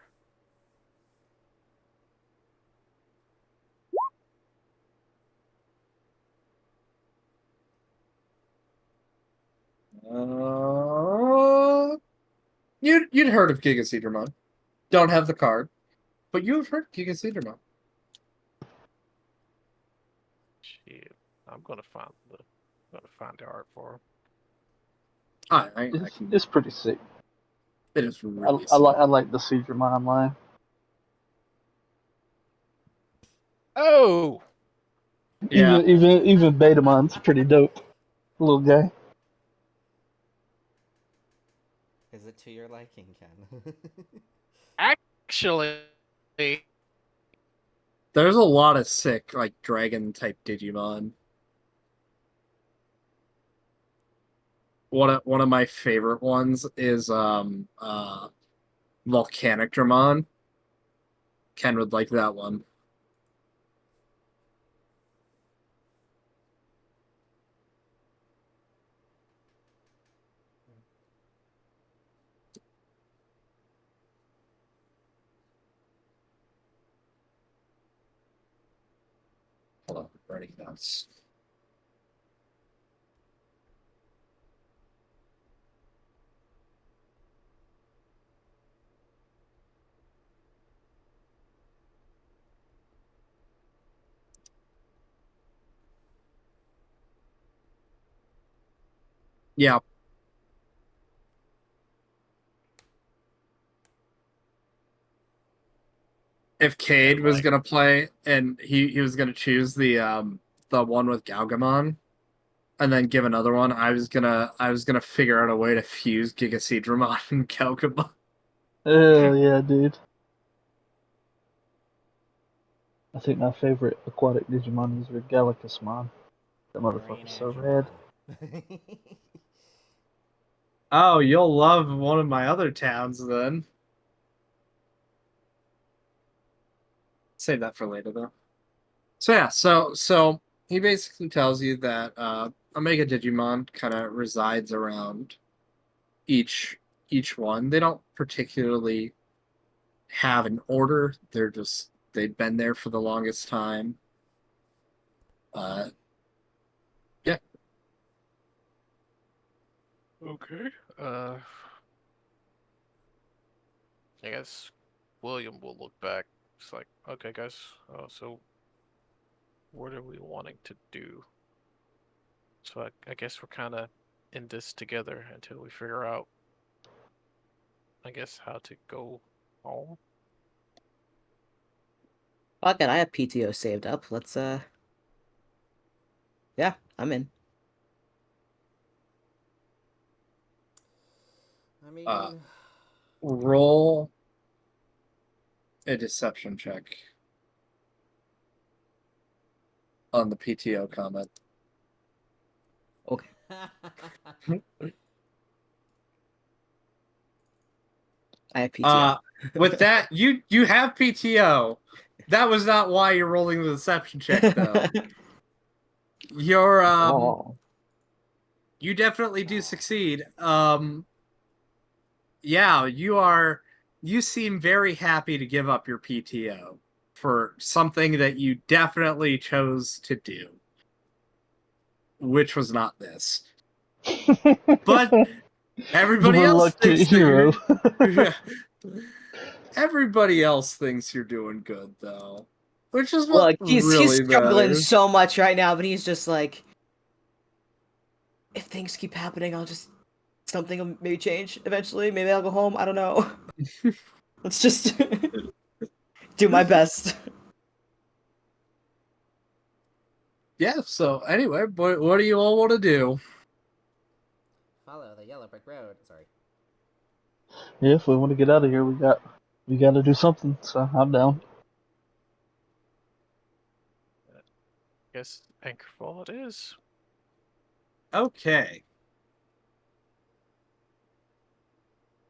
You'd heard of Gigaseedramon. Don't have the card, but you've heard Gigaseedramon. Shit, I'm gonna find the art for him. I It's, can. it's pretty sick. It is I, really. I like the Seedramon line. Oh, Yeah. Even Betamon's pretty dope. Little guy. Is it to your liking, Ken? actually, There's a lot of sick like dragon type Digimon. One of my favorite ones is Volcanic Dramon. Ken would like that one. Hold on, writing notes. Yeah. If Cade was like- gonna play and he was gonna choose the one with Galgamon and then give another one, I was gonna figure out a way to fuse Gigaseedramon and Galgamon. Hell yeah, dude. I think my favorite aquatic Digimon is Regalicusmon. That Marine motherfucker's so rad. Andromon. Oh, you'll love one of my other towns then. Save that for later though. So yeah, so he basically tells you that Omega Digimon kind of resides around each one. They don't particularly have an order. They're just They'd been there for the longest time. Yeah. Okay. I guess William will look back. It's like, okay, guys. So what are we wanting to do? So I guess we're kind of in this together until we figure out, I guess, how to go home. Fuck it, I have PTO saved up. Let's yeah, I'm in. I mean, Roll a deception check on the PTO comment. Okay. I have PTO. With that, you have PTO. That was not why you're rolling the deception check, though. You're Oh. you definitely do succeed. Yeah, you seem very happy to give up your PTO for something that you definitely chose to do, which was not this. But everybody You else reluctant thinks that hero. Yeah. Everybody else thinks you're doing good, though, which is what Look, he's really struggling matters. so much right now, but he's just like, if things keep happening, something will maybe change eventually. Maybe I'll go home. I don't know. Let's just do my best. Yeah. So anyway, what do you all want to do? follow the yellow brick road. Sorry. Yeah, if we want to get out of here, we got to do something. So I'm down. Guess Anchorfall it is. Okay.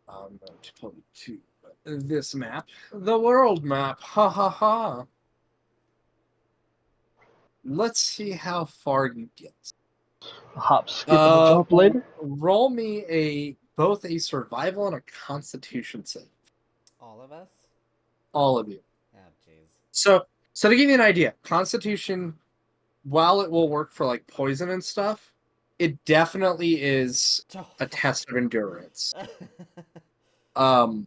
I'm going to pull to this map, the world map. Ha ha ha. Let's see how far you get. A hop, skip, and a jump later. Roll me both a survival and a constitution save. All of us? All of you. Oh, jeez. So to give you an idea, constitution, while it will work for like poison and stuff, it definitely is a test of endurance. Oh.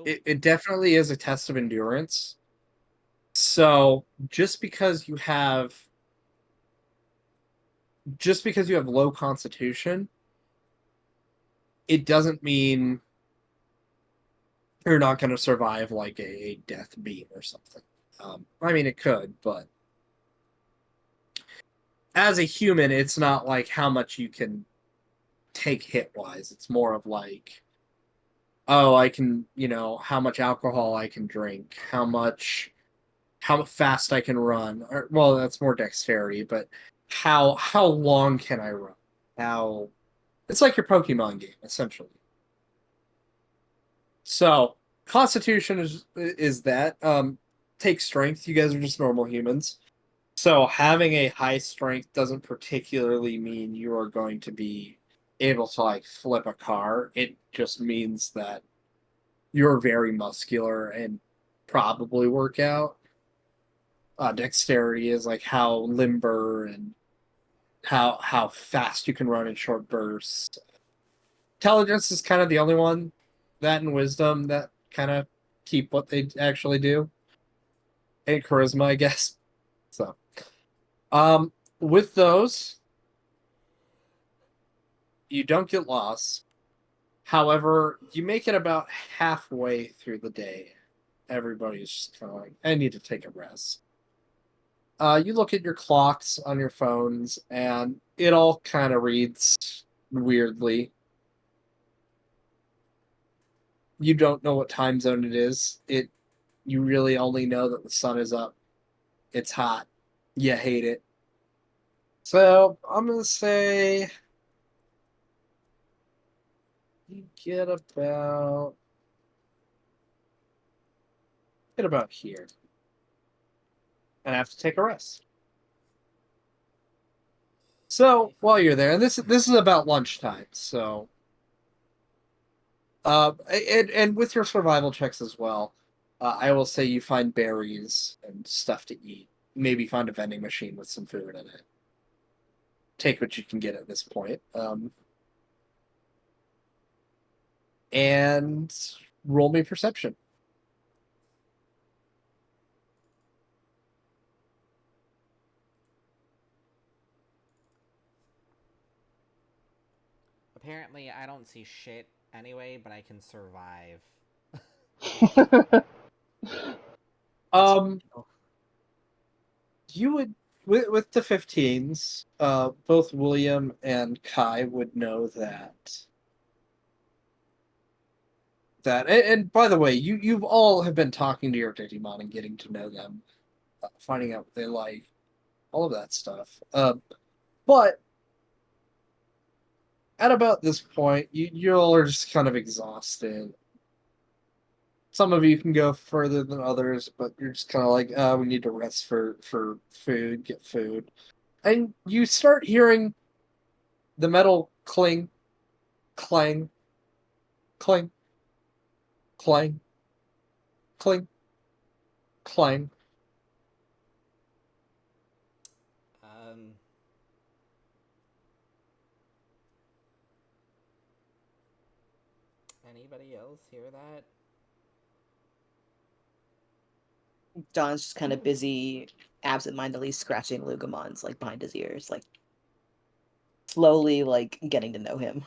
It definitely is a test of endurance. So just because you have low constitution, it doesn't mean you're not going to survive like a death beam or something. I mean, it could, but as a human, it's not like how much you can take hit-wise. It's more of like, oh, I can, how much alcohol I can drink, how fast I can run. Or, well, that's more dexterity, but how long can I run? It's like your Pokemon game, essentially. So, Constitution is that. Take strength. You guys are just normal humans. So, having a high strength doesn't particularly mean you are going to be able to, like, flip a car. It just means that you're very muscular and probably work out. Dexterity is, like, how limber and how fast you can run in short bursts. Intelligence is kind of the only one. That and wisdom that kind of keep what they actually do. And charisma, I guess. So, with those, you don't get lost. However, you make it about halfway through the day. Everybody's just kind of like, I need to take a rest. You look at your clocks on your phones, and it all kind of reads weirdly. You don't know what time zone it is. You really only know that the sun is up. It's hot. You hate it. So I'm gonna say you get about here. And I have to take a rest. So while you're there, and this is about lunchtime, so and with your survival checks as well, I will say you find berries and stuff to eat. Maybe find a vending machine with some food in it. Take what you can get at this point. And roll me perception. Apparently, I don't see shit anyway, but I can survive. Um, you would with the 15s, both William and Kai would know and by the way, you've all have been talking to your Digimon and getting to know them, finding out what they like, all of that stuff. But at about this point, you all are just kind of exhausted. Some of you can go further than others, but you're just kind of like, we need to rest for food, get food. And you start hearing the metal cling, clang, clang, clang, cling, clang. Um, Anybody else hear that? Don's just kind of busy, absentmindedly scratching Lugamon's like behind his ears, like slowly like getting to know him.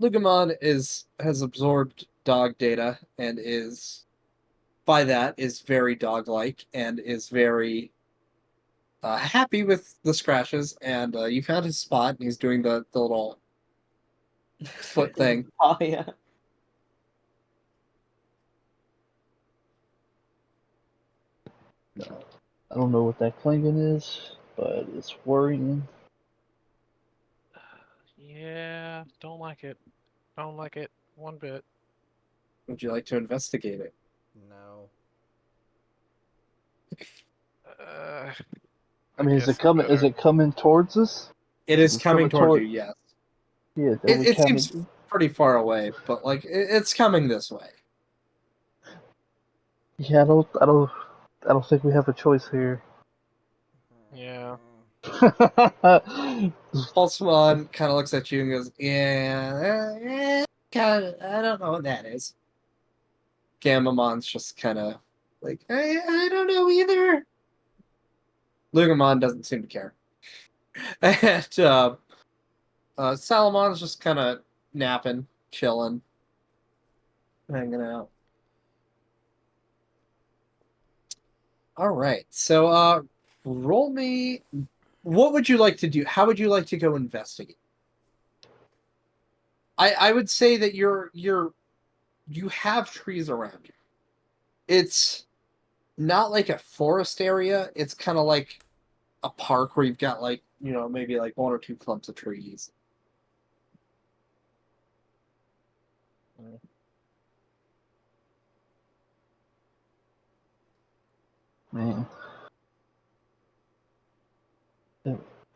Lugamon has absorbed dog data and is very dog-like and is very happy with the scratches. And you found his spot, and he's doing the little foot thing. Oh yeah. I don't know what that clanging is, but it's worrying. Yeah, don't like it. Don't like it one bit. Would you like to investigate it? No. I mean, is guess it coming? Is better. it coming towards us? It is It's coming coming toward toward- you, yes. Yeah, then we It kind seems pretty far away, but like it's coming this way. Yeah, I don't think we have a choice here. Yeah. Pulsmon kind of looks at you and goes, "Yeah, kind of. I don't know what that is." Gamamon's just kind of like, I don't know either." Lugamon doesn't seem to care, and Salamon's just kind of napping, chilling, hanging out. All right, so roll me. What would you like to do? How would you like to go investigate? I would say that you have trees around you. It's not like a forest area. It's kind of like a park where you've got like, maybe like one or two clumps of trees. Man.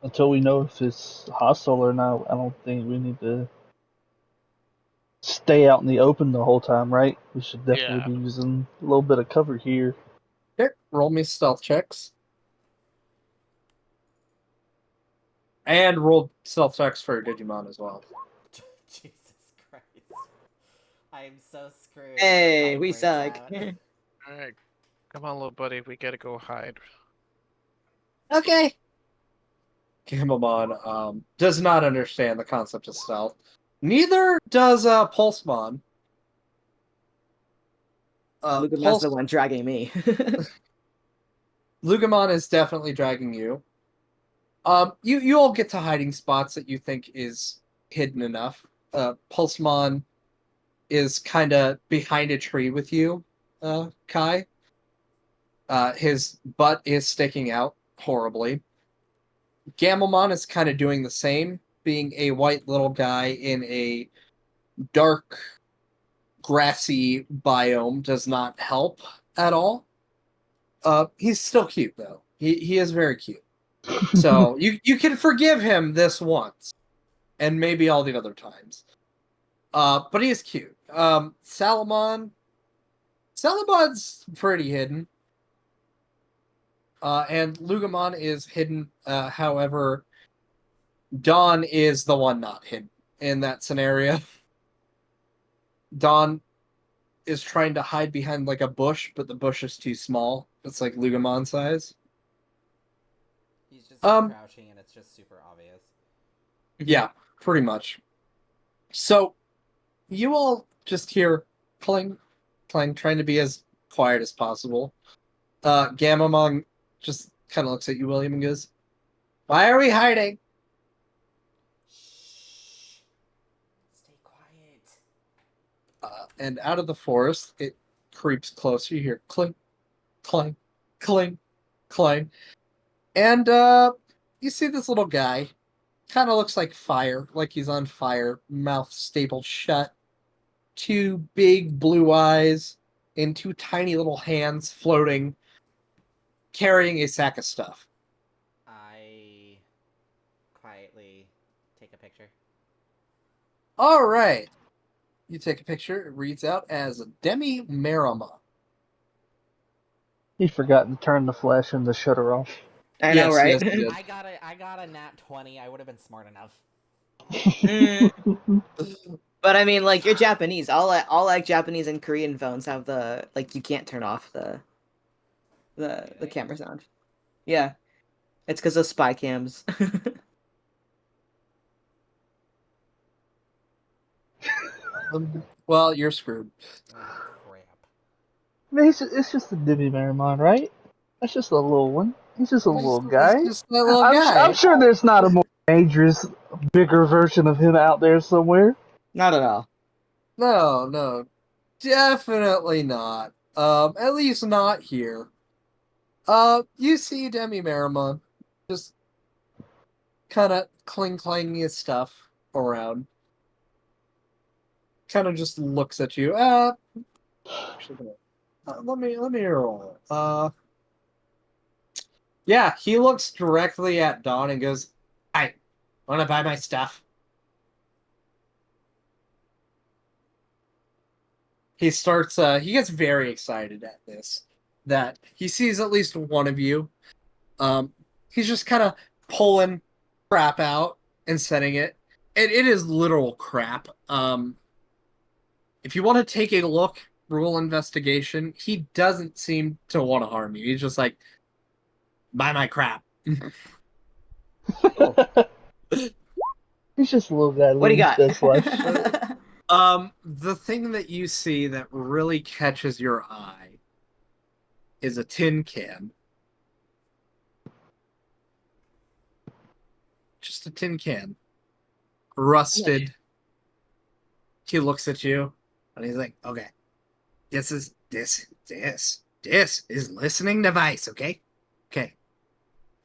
Until we know if it's hostile or not, I don't think we need to stay out in the open the whole time, right? We should definitely Yeah. be using a little bit of cover here. Okay, roll me stealth checks. And roll stealth checks for Digimon as well. Jesus Christ. I am so screwed. if the Hey, fight we breaks suck. out. Alright. Come on, little buddy. We gotta go hide. Okay. Gamamon does not understand the concept of stealth. Neither does Pulsemon. Lugamon's the one dragging me. Lugamon is definitely dragging you. You all get to hiding spots that you think is hidden enough. Pulsemon is kind of behind a tree with you, Kai. His butt is sticking out horribly. Gamamon is kind of doing the same, being a white little guy in a dark, grassy biome does not help at all. He's still cute though. He is very cute. So you can forgive him this once, and maybe all the other times. But he is cute. Salamon Celebon's pretty hidden. And Lugamon is hidden. However, Dawn is the one not hidden in that scenario. Dawn is trying to hide behind like a bush, but the bush is too small. It's like Lugamon size. He's just Um, crouching, and it's just super obvious. Yeah, pretty much. So, you all just hear clang, clang, trying to be as quiet as possible. Gamamon just kind of looks at you, William, and goes, "Why are we hiding?" Shh. Stay quiet. And out of the forest, it creeps closer. You hear clink, clang, clang, clang. And you see this little guy. Kind of looks like fire, like he's on fire, mouth stapled shut, two big blue eyes, and two tiny little hands floating, carrying a sack of stuff. I quietly take a picture. All right. You take a picture. It reads out as Demi Marama. He forgot to turn the flash and the shutter off. I know, Yes, right? yes, he did. I got a nat 20. I would have been smart enough. But I mean, like, you're Japanese. All like Japanese and Korean phones have the like you can't turn off the Really? camera sound. Yeah, it's because of spy cams. Well, you're screwed. Oh, crap. I mean, it's just a Demi Marimon, right? That's just a little one. He's just a little guy. He's just a little guy. I'm sure there's not a more dangerous, bigger version of him out there somewhere. Not at all. No, definitely not. At least not here. You see Demi Marimon just kind of clanging his stuff around. Kind of just looks at you. Actually, let me roll. Yeah, he looks directly at Dawn and goes, "Hi, want to buy my stuff?" He starts. He gets very excited at this. That he sees at least one of you. He's just kind of pulling crap out and setting it. It is literal crap. If you want to take a look, rule investigation. He doesn't seem to want to harm you. He's just like, buy my crap. He's just a little guy. What do you got? That's life. The thing that you see that really catches your eye is a tin can. Just a tin can. Rusted. He looks at you and he's like, okay. This is listening device, okay? Okay.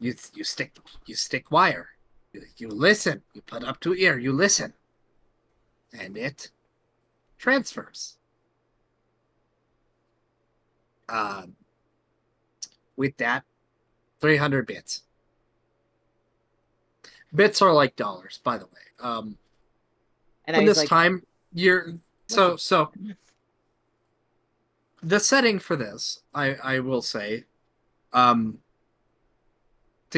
You stick wire. You listen. You put up to ear, you listen. And it transfers. With that, 300 bits. Bits are like dollars, by the way. And In this time, you're so the setting for this, I will say, to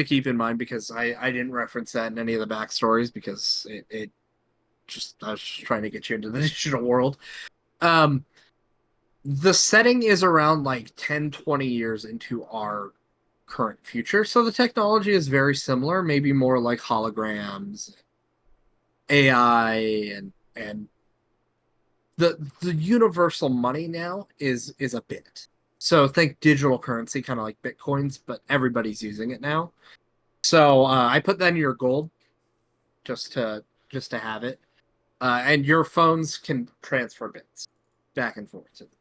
keep in mind, because I didn't reference that in any of the backstories because it just I was just trying to get you into the digital world. The setting is around like 10, 20 years into our current future. So the technology is very similar, maybe more like holograms, AI, and the universal money now is a bit. So think digital currency, kind of like Bitcoins, but everybody's using it now. So I put that in your gold just to have it. And your phones can transfer bits back and forth to them.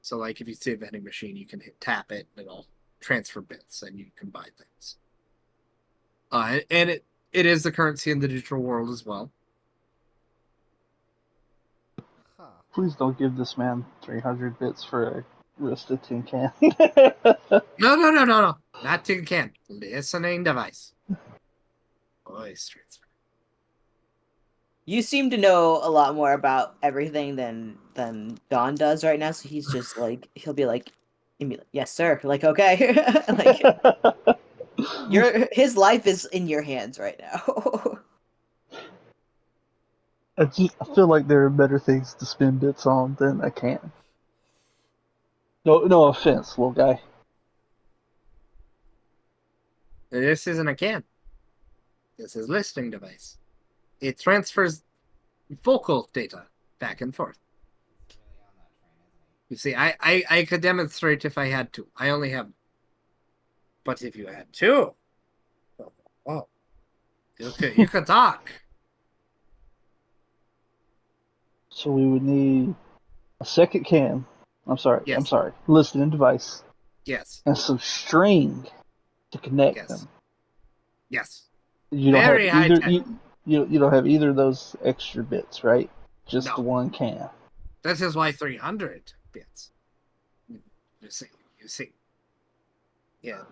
So like if you see a vending machine, you can tap it and it'll transfer bits and you can buy things. And it is the currency in the digital world as well. Huh. Please don't give this man 300 bits for a rusted tin can. No. Not tin can. Listening device. Voice transfer. You seem to know a lot more about everything than Don does right now, so he's just like he'll be like, yes, sir. Like, okay. Like his life is in your hands right now. I feel like there are better things to spend bits on than a can. No offense, little guy. This isn't a can. This is listening device. It transfers vocal data back and forth. You see, I could demonstrate if I had to. I only have. But if you had two, oh, you could talk. So we would need a second can. I'm sorry. Yes. Listening device Yes. and some string to connect Yes. them. Yes. You don't Very have either. high-tech. You don't have either of those extra bits, right? Just No. the one can. This is why 300 bits. You see. Yeah.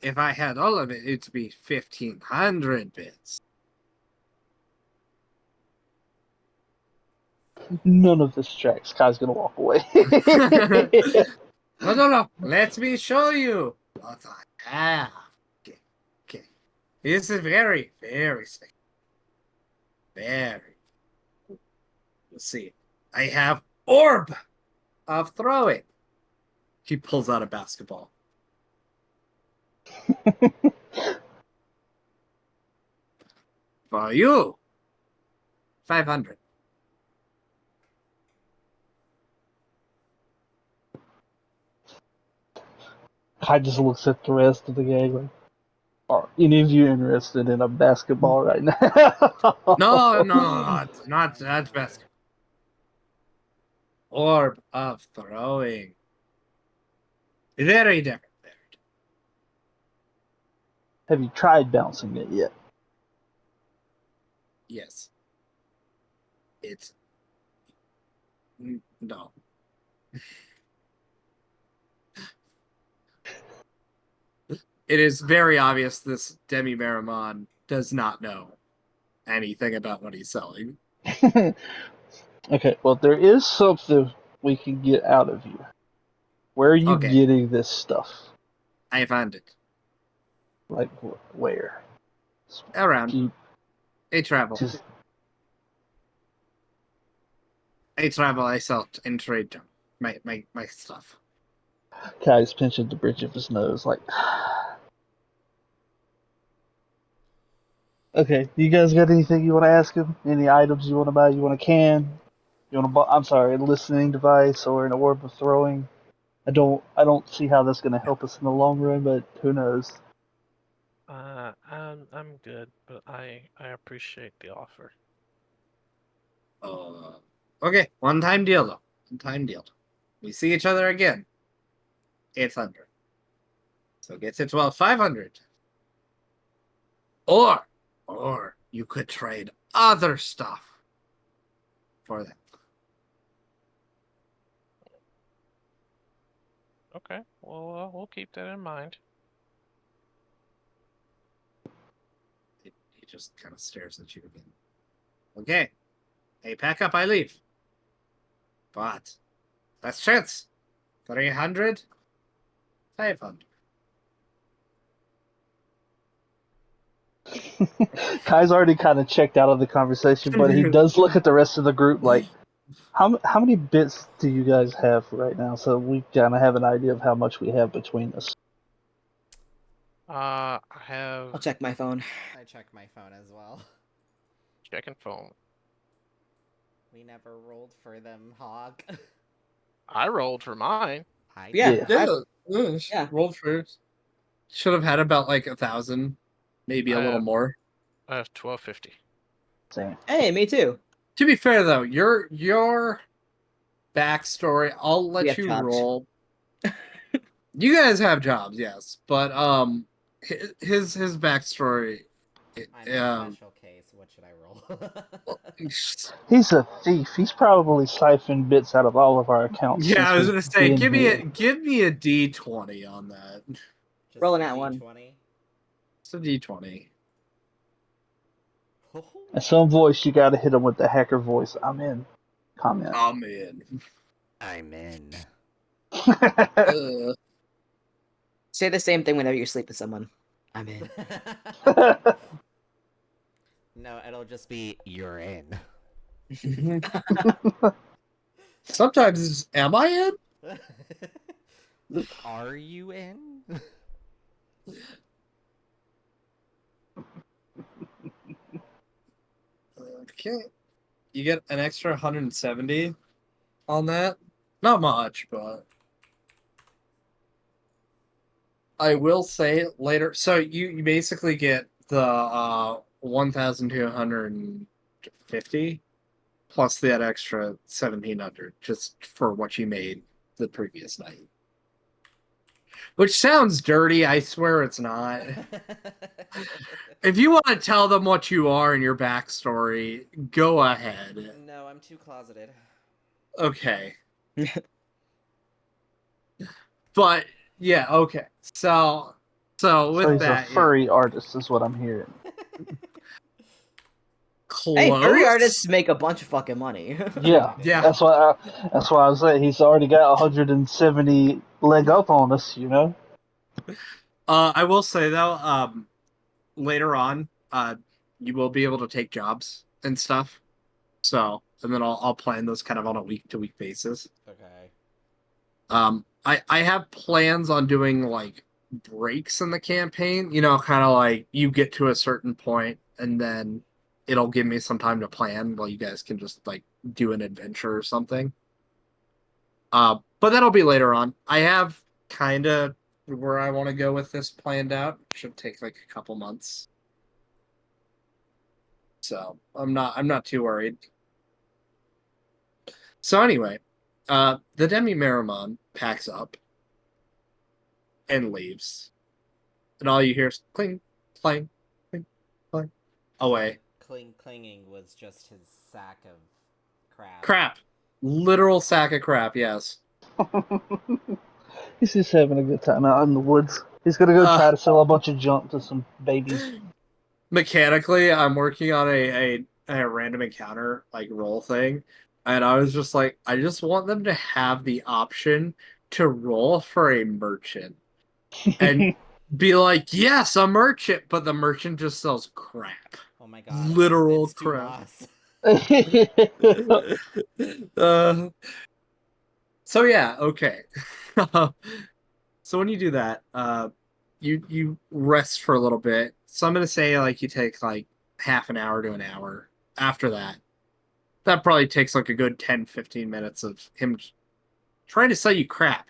If I had all of it, it'd be 1,500 bits. None of this tracks. Kai's gonna walk away. No. Let me show you what I have. Okay. This is very, very sick. Very. You see, I have orb of throwing. He pulls out a basketball. For you, 500. Kai just looks at the rest of the gang like, are any of you interested in a basketball right now? No, not that basketball. Orb of throwing. Very different. Have you tried bouncing it yet? Yes. It's no. It is very obvious this Demi Marimon does not know anything about what he's selling. Okay, well, there is something we can get out of you. Where are you Okay. getting this stuff? I found it. Like, where? Around. You I travel. just I sell and trade them. My stuff. Kai's pinching the bridge of his nose, like. Okay, you guys got anything you want to ask him? Any items you want to buy? You want a can? You want to buy? I'm sorry, a listening device or an orb of throwing. I don't see how that's going to help us in the long run, but who knows? I'm good, but I appreciate the offer. Okay, one-time deal though. One-time deal. We see each other again. 800. So gets it 500. Or you could trade other stuff for that. Okay, well, we'll keep that in mind. He just kind of stares at you again. Okay. Hey, pack up, I leave. But last chance. 300. 500. Kai's already kind of checked out of the conversation, but he does look at the rest of the group like, how many bits do you guys have right now? So we kind of have an idea of how much we have between us. I have I'll check my phone. I check my phone as well. checking phone. We never rolled for them, Hog. I rolled for mine. I Yeah. did. Yeah. Rolled first. Should have had about like 1,000, maybe a little more. I have 1250. Same. Hey, me too. To be fair though, your backstory, I'll We let have you jobs. roll. You guys have jobs, yes, but his backstory. I'm a special case. What should I roll? He's a thief. He's probably siphoned bits out of all of our accounts. Yeah, I was since gonna we've say, been here. give me a D20 on that. Just Rolling a that one. D20. It's a D20. At some voice, you gotta hit him with the hacker voice. I'm in. Comment. I'm in. I'm in. Say the same thing whenever you sleep with someone. I'm in. No, it'll just be you're in. Sometimes, it's, am I in? Are you in? Okay. You get an extra 170 on that. Not much, but I will say later. So you basically get the 1,250 plus that extra 1,700 just for what you made the previous night. Which sounds dirty. I swear it's not. If you want to tell them what you are and your backstory, go ahead. No, I'm too closeted. Okay. But yeah, okay. So with So he's that, a furry artist, is what I'm hearing. close. Hey, furry artists make a bunch of fucking money. Yeah, Yeah. That's why I was saying he's already got 170 leg up on us. You know. I will say though, later on, you will be able to take jobs and stuff. So, and then I'll plan those kind of on a week to week basis. Okay. I have plans on doing like breaks in the campaign. You know, kind of like you get to a certain point and then it'll give me some time to plan while you guys can just like do an adventure or something. But that'll be later on. I have kind of where I want to go with this planned out. Should take like a couple months. So I'm not too worried. So anyway, the Demi Marimon packs up and leaves. And all you hear is cling, clang, cling, clang, away. Clinging was just his sack of crap. Crap. Literal sack of crap, yes. He's just having a good time out in the woods. He's gonna go try to sell a bunch of junk to some babies. Mechanically, I'm working on a random encounter like roll thing. And I was just like, I just want them to have the option to roll for a merchant. And be like, yes, a merchant, but the merchant just sells crap. Oh my god. Literal it's crap. Dumas. So yeah, okay. So when you do that, you rest for a little bit. So I'm gonna say like you take like half an hour to an hour. After that, that probably takes like a good 10-15 minutes of him trying to sell you crap.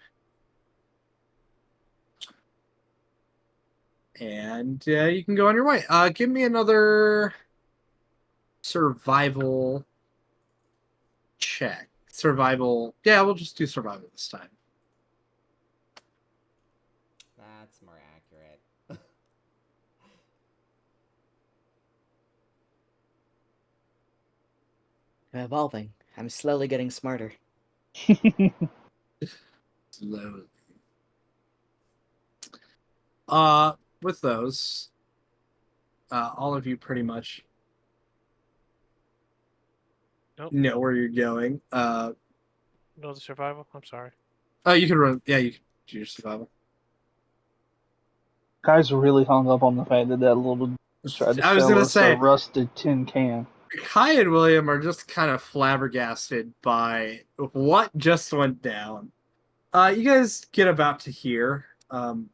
And you can go on your way. Give me another survival check. Survival. Yeah, we'll just do survival this time. That's more accurate. I'm evolving. I'm slowly getting smarter. Slowly. With those, all of you pretty much Nope. know where you're going. No, the survival. I'm sorry. Oh, you can run. Yeah, you can do your survival. Guys really hung up on the fact that little tried to I was sell gonna us say, a rusted tin can. Kai and William are just kind of flabbergasted by what just went down. You guys get about to here, and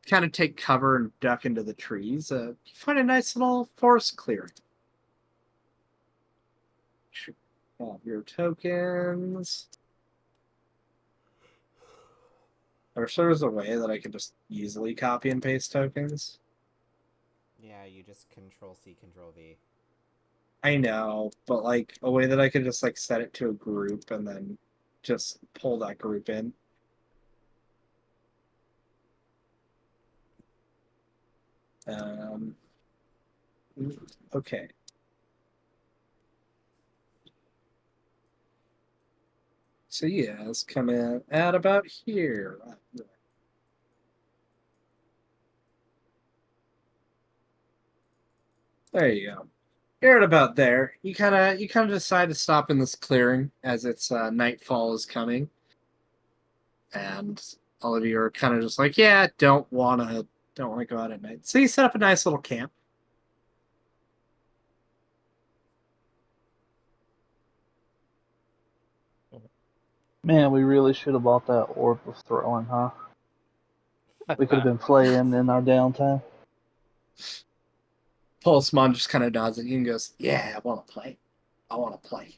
kind of take cover and duck into the trees. You find a nice little forest clearing. All your tokens. Or sure there's a way that I can just easily copy and paste tokens. Yeah, you just Control C, Control V. I know, but like a way that I could just like set it to a group and then just pull that group in. Okay. So yeah, let's come in at about here. There you go. You're at about there. You kind of decide to stop in this clearing as its nightfall is coming, and all of you are kind of just like, yeah, don't want to go out at night. So you set up a nice little camp. Man, we really should have bought that orb of throwing, huh? We could have been playing in our downtime. Pulsemon just kind of nods at you and goes, yeah, I want to play. I want to play.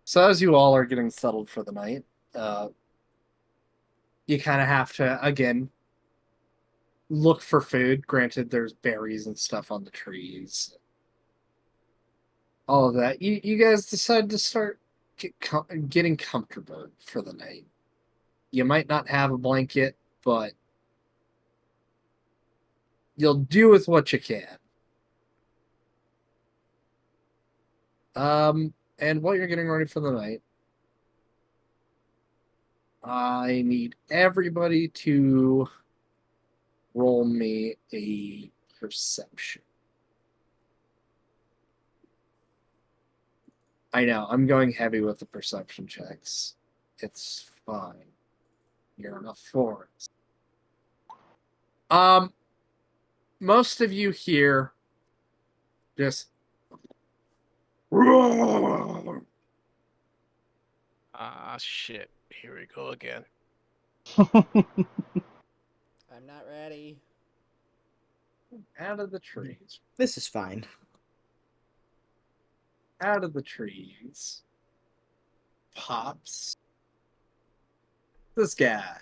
So as you all are getting settled for the night, you kind of have to, again, look for food. Granted, there's berries and stuff on the trees. All of that. You guys decide to start getting comfortable for the night. You might not have a blanket, but you'll do with what you can. And while you're getting ready for the night, I need everybody to roll me a perception. I know, I'm going heavy with the perception checks. It's fine. You're in a forest. Most of you here just Ah, shit. Here we go again. I'm not ready. out of the trees. This is fine. Out of the trees pops this guy.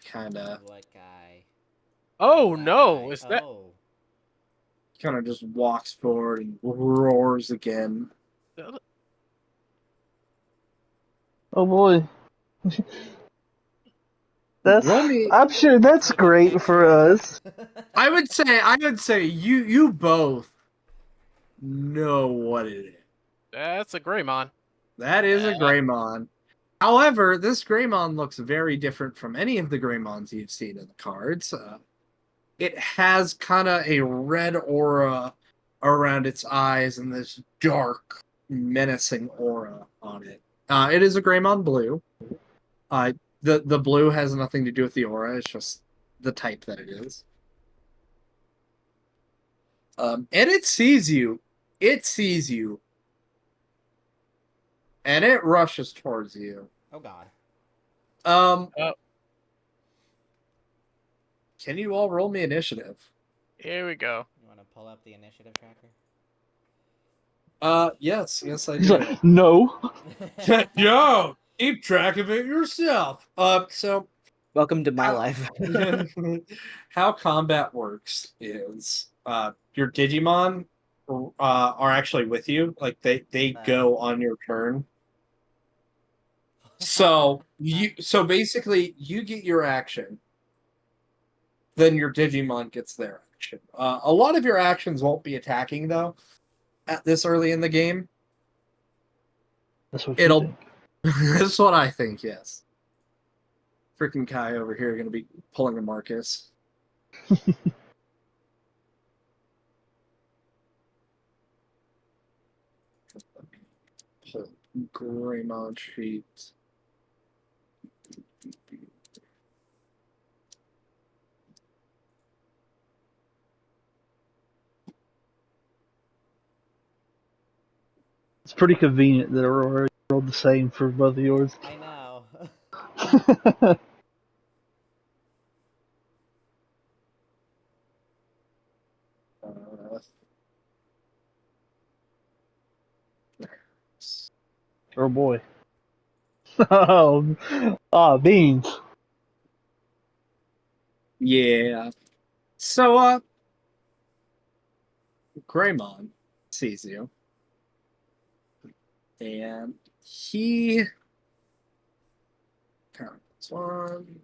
Kind of What guy? Oh That no! guy. Is that? Oh. just walks forward and roars again. Oh boy. That's. Roll me. I'm sure that's Take a great for us. I would say you both know what it is. That's a Greymon. That is a Greymon. However, this Greymon looks very different from any of the Greymons you've seen in the cards. It has kind of a red aura around its eyes and this dark, menacing aura on it. It is a Greymon blue. The blue has nothing to do with the aura. It's just the type that it is. And it sees you. It sees you. And it rushes towards you. Oh god. Can you all roll me initiative? Here we go. You want to pull up the initiative tracker? Yes, I He's do. like, no. Yo, keep track of it yourself. So Welcome to my How- life. how combat works is your Digimon are actually with you. Like they go on your turn. So basically you get your action. Then your Digimon gets their action. A lot of your actions won't be attacking though at this early in the game. That's what It'll you think. That's what I think, yes. Freaking Kai over here going to be pulling a Marcus. Pull Greymon sheet. It's pretty convenient that Aurora rolled the same for both of yours. I know. Uh, Oh boy. Beans. yeah. So, Greymon sees you. And he counts one.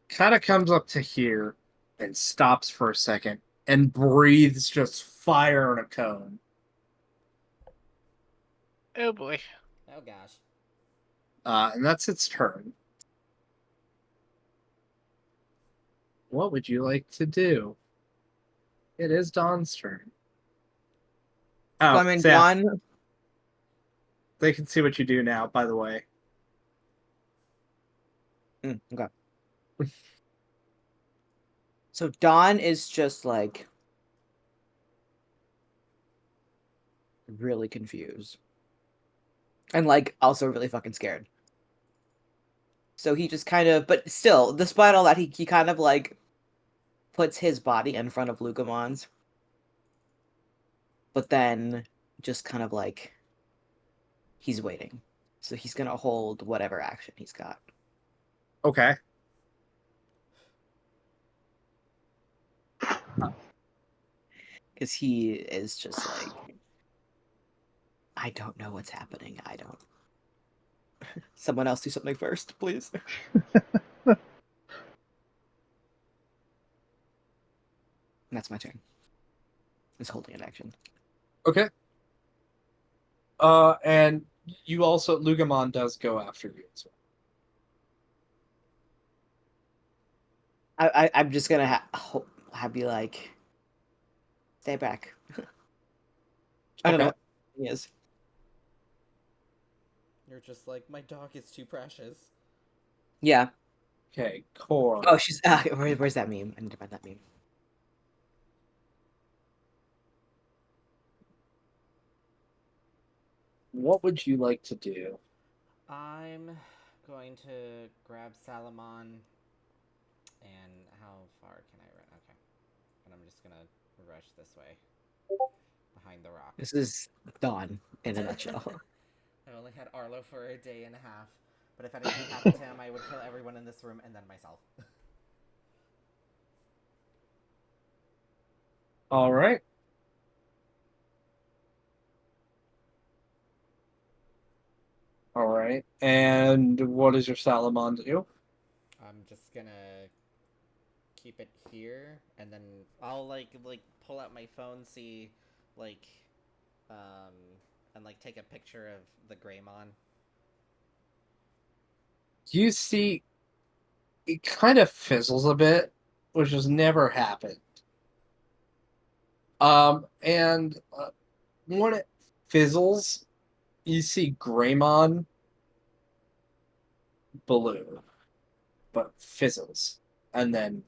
Kind of comes up to here and stops for a second and breathes just fire in a cone. Oh boy. Oh gosh. And that's its turn. What would you like to do? It is Dawn's turn. Oh, So, I mean, so yeah, Dawn. they can see what you do now, by the way. Okay. So Dawn is just like really confused. And like also really fucking scared. So he just kind of, but still, despite all that, he kind of like puts his body in front of Lugamon's, but then just kind of like he's waiting. So he's gonna hold whatever action he's got. Okay. Because he is just like, I don't know what's happening. I don't. Someone else do something first, please. That's my turn. Is holding an action. Okay. And you also, Lugamon does go after you as well. I'm just gonna be like, stay back. I don't know Okay. what he is. You're just like, my dog is too precious. Yeah. Okay, Core. Oh, she's where's that meme? I need to find that meme. What would you like to do? I'm going to grab Salamon. And how far can I run? Okay. And I'm just gonna rush this way. Behind the rock. This is Dawn in a nutshell. I only had Arlo for a day and a half. But if anything happened to him, I would kill everyone in this room and then myself. All right. All right. And what does your Salamon do? I'm just gonna keep it here, and then I'll like pull out my phone, see like, um, and like take a picture of the Greymon. You see, it kind of fizzles a bit, which has never happened. And when it fizzles, you see Greymon blue, but fizzles, and then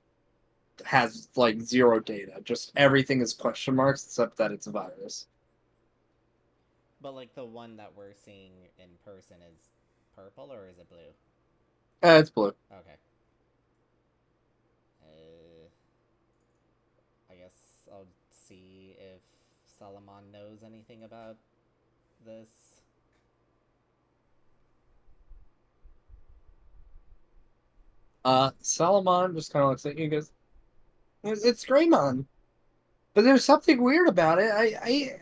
has like zero data. Just everything is question marks except that it's a virus. But like the one that we're seeing in person is purple or is it blue? It's blue. Okay. I guess I'll see if Salamon knows anything about this. Salamon just kind of looks at you and goes, It's Greymon. But there's something weird about it.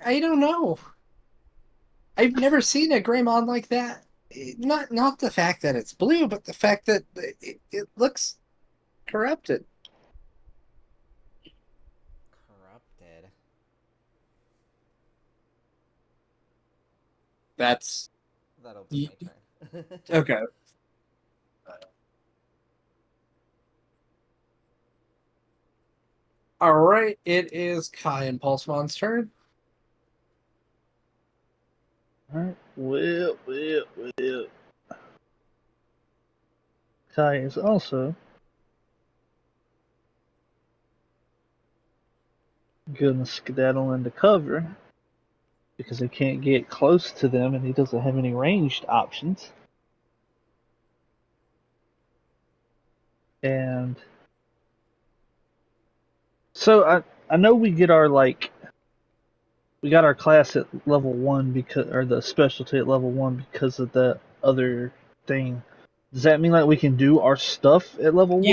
I don't know. I've never seen a Greymon like that. Not the fact that it's blue, but the fact that it looks corrupted. Corrupted. That's That'll be my turn. okay. All right, it is Kai and Pulsemon's turn. Alright, well. Kai is also gonna skedaddle into cover because they can't get close to them and he doesn't have any ranged options. And so I know we get our we got our class at level 1 because or the specialty at level 1 because of the other thing. Does that mean like we can do our stuff at level 1?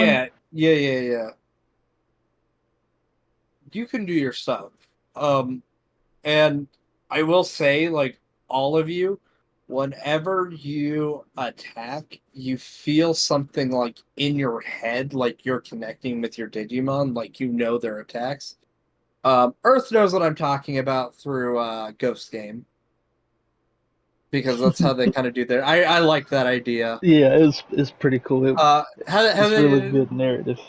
Yeah. You can do your stuff. And I will say, like, all of you, whenever you attack, you feel something like in your head, like you're connecting with your Digimon, like you know their attacks. Earth knows what I'm talking about through Ghost Game. because that's how they kind of do their. I like that idea. Yeah, it's pretty cool. How It's they really did, good narrative.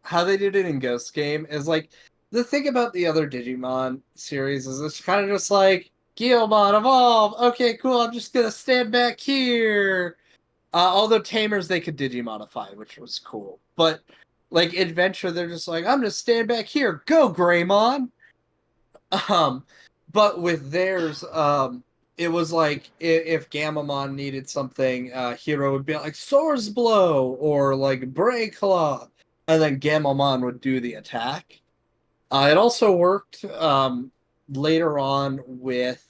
how they did it in Ghost Game is like the thing about the other Digimon series is it's kind of just like Guilmon evolve. Okay, cool. I'm just gonna stand back here. Although Tamers they could Digimodify, which was cool, but like Adventure, they're just like I'm gonna stand back here. Go Greymon. Um, but with theirs, it was like if Gamamon needed something, Hero would be like Swords Blow or like Break Claw, and then Gamamon would do the attack. It also worked later on with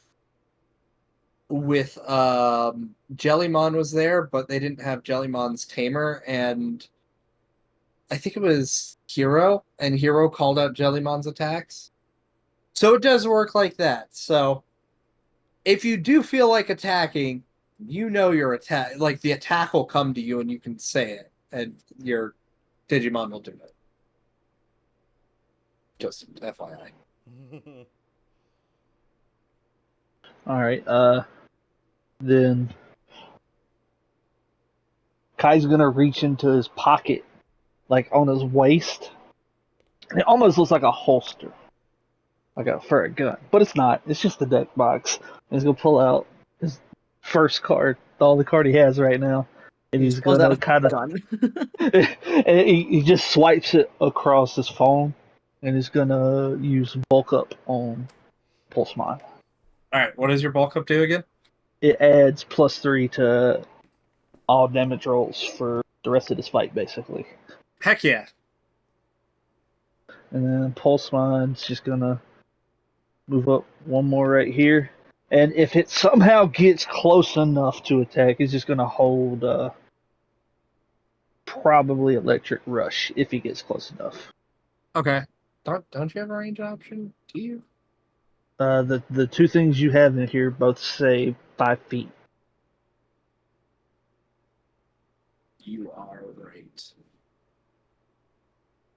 Jellymon was there, but they didn't have Jellymon's tamer, and I think it was Hero, and Hero called out Jellymon's attacks. So it does work like that. So if you do feel like attacking, you know your attack. Like the attack will come to you, and you can say it, and your Digimon will do it. Just FYI. All right. Then Kai's gonna reach into his pocket, like on his waist. It almost looks like a holster, for a gun, but it's not. It's just a deck box. And he's gonna pull out his first card, the only card he has right now, and he's Pulls out gonna a kind of. gun. And he just swipes it across his phone, and he's gonna use bulk up on Pulsemon. All right, what does your bulk up do again? It adds +3 to all damage rolls for the rest of this fight, basically. Heck yeah. And then Pulsemon's just gonna move up one more right here. And if it somehow gets close enough to attack, it's just gonna hold probably Electric Rush if he gets close enough. Okay. Don't you have a range option? Do you? The two things you have in here both say 5 feet. You are right.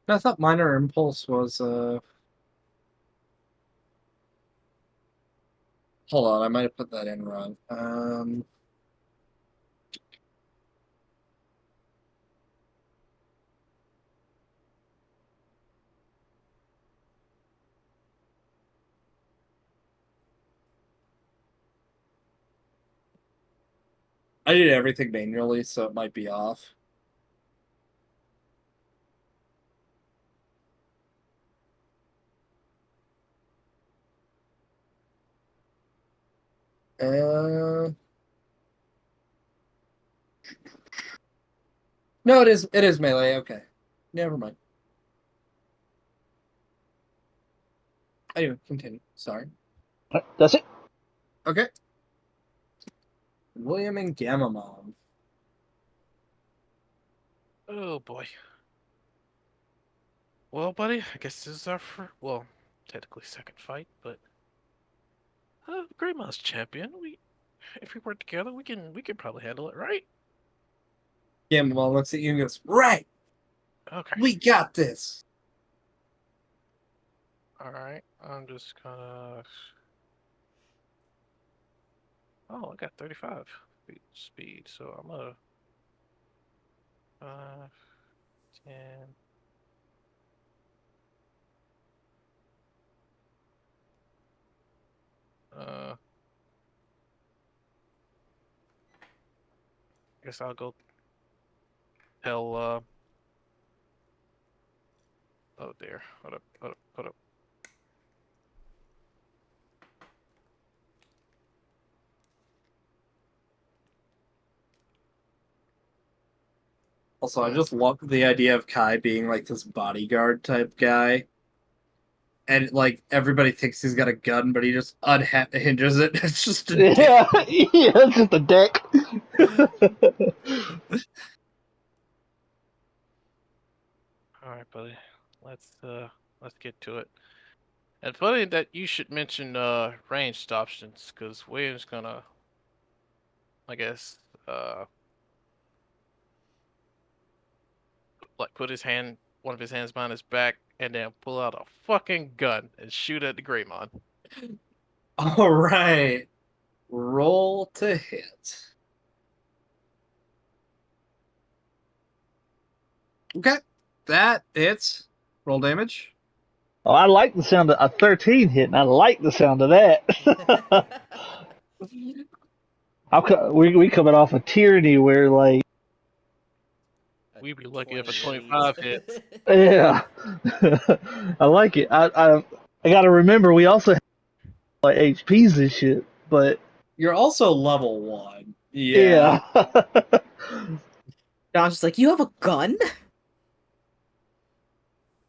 I thought Minor Impulse was Hold on, I might have put that in wrong. I did everything manually, so it might be off. No, it is melee. Okay, never mind. Anyway, continue. Sorry. That's it. Okay. William and Gamamon. Oh boy. Well, buddy, I guess this is our well, technically second fight, but Greymon's champion. If we work together, we can probably handle it, right? Gamamon looks at you and goes, "Right, Okay. we got this." All right. I'm just gonna. Oh, I got 35 speed, so I'm gonna 5, 10. Guess I'll go tell. Oh dear. Hold up. Also, I just love the idea of Kai being like this bodyguard type guy. And like everybody thinks he's got a gun, but he just unhinges it. It's just a dick. Yeah, yeah, it's just a deck. All right, buddy. Let's get to it. And funny that you should mention ranged options, because William's gonna, I guess, like put one of his hands behind his back, and then pull out a fucking gun and shoot at the Greymon. All right. Roll to hit. Okay, that hits. Roll damage. Oh, I like the sound of a 13 hit, and I like the sound of that. we coming off of tyranny where like We'd be lucky if a 28. 25 hits. yeah, I like it. I got to remember we also have like HPs and shit, but You're also level 1. yeah. John's just like, you have a gun?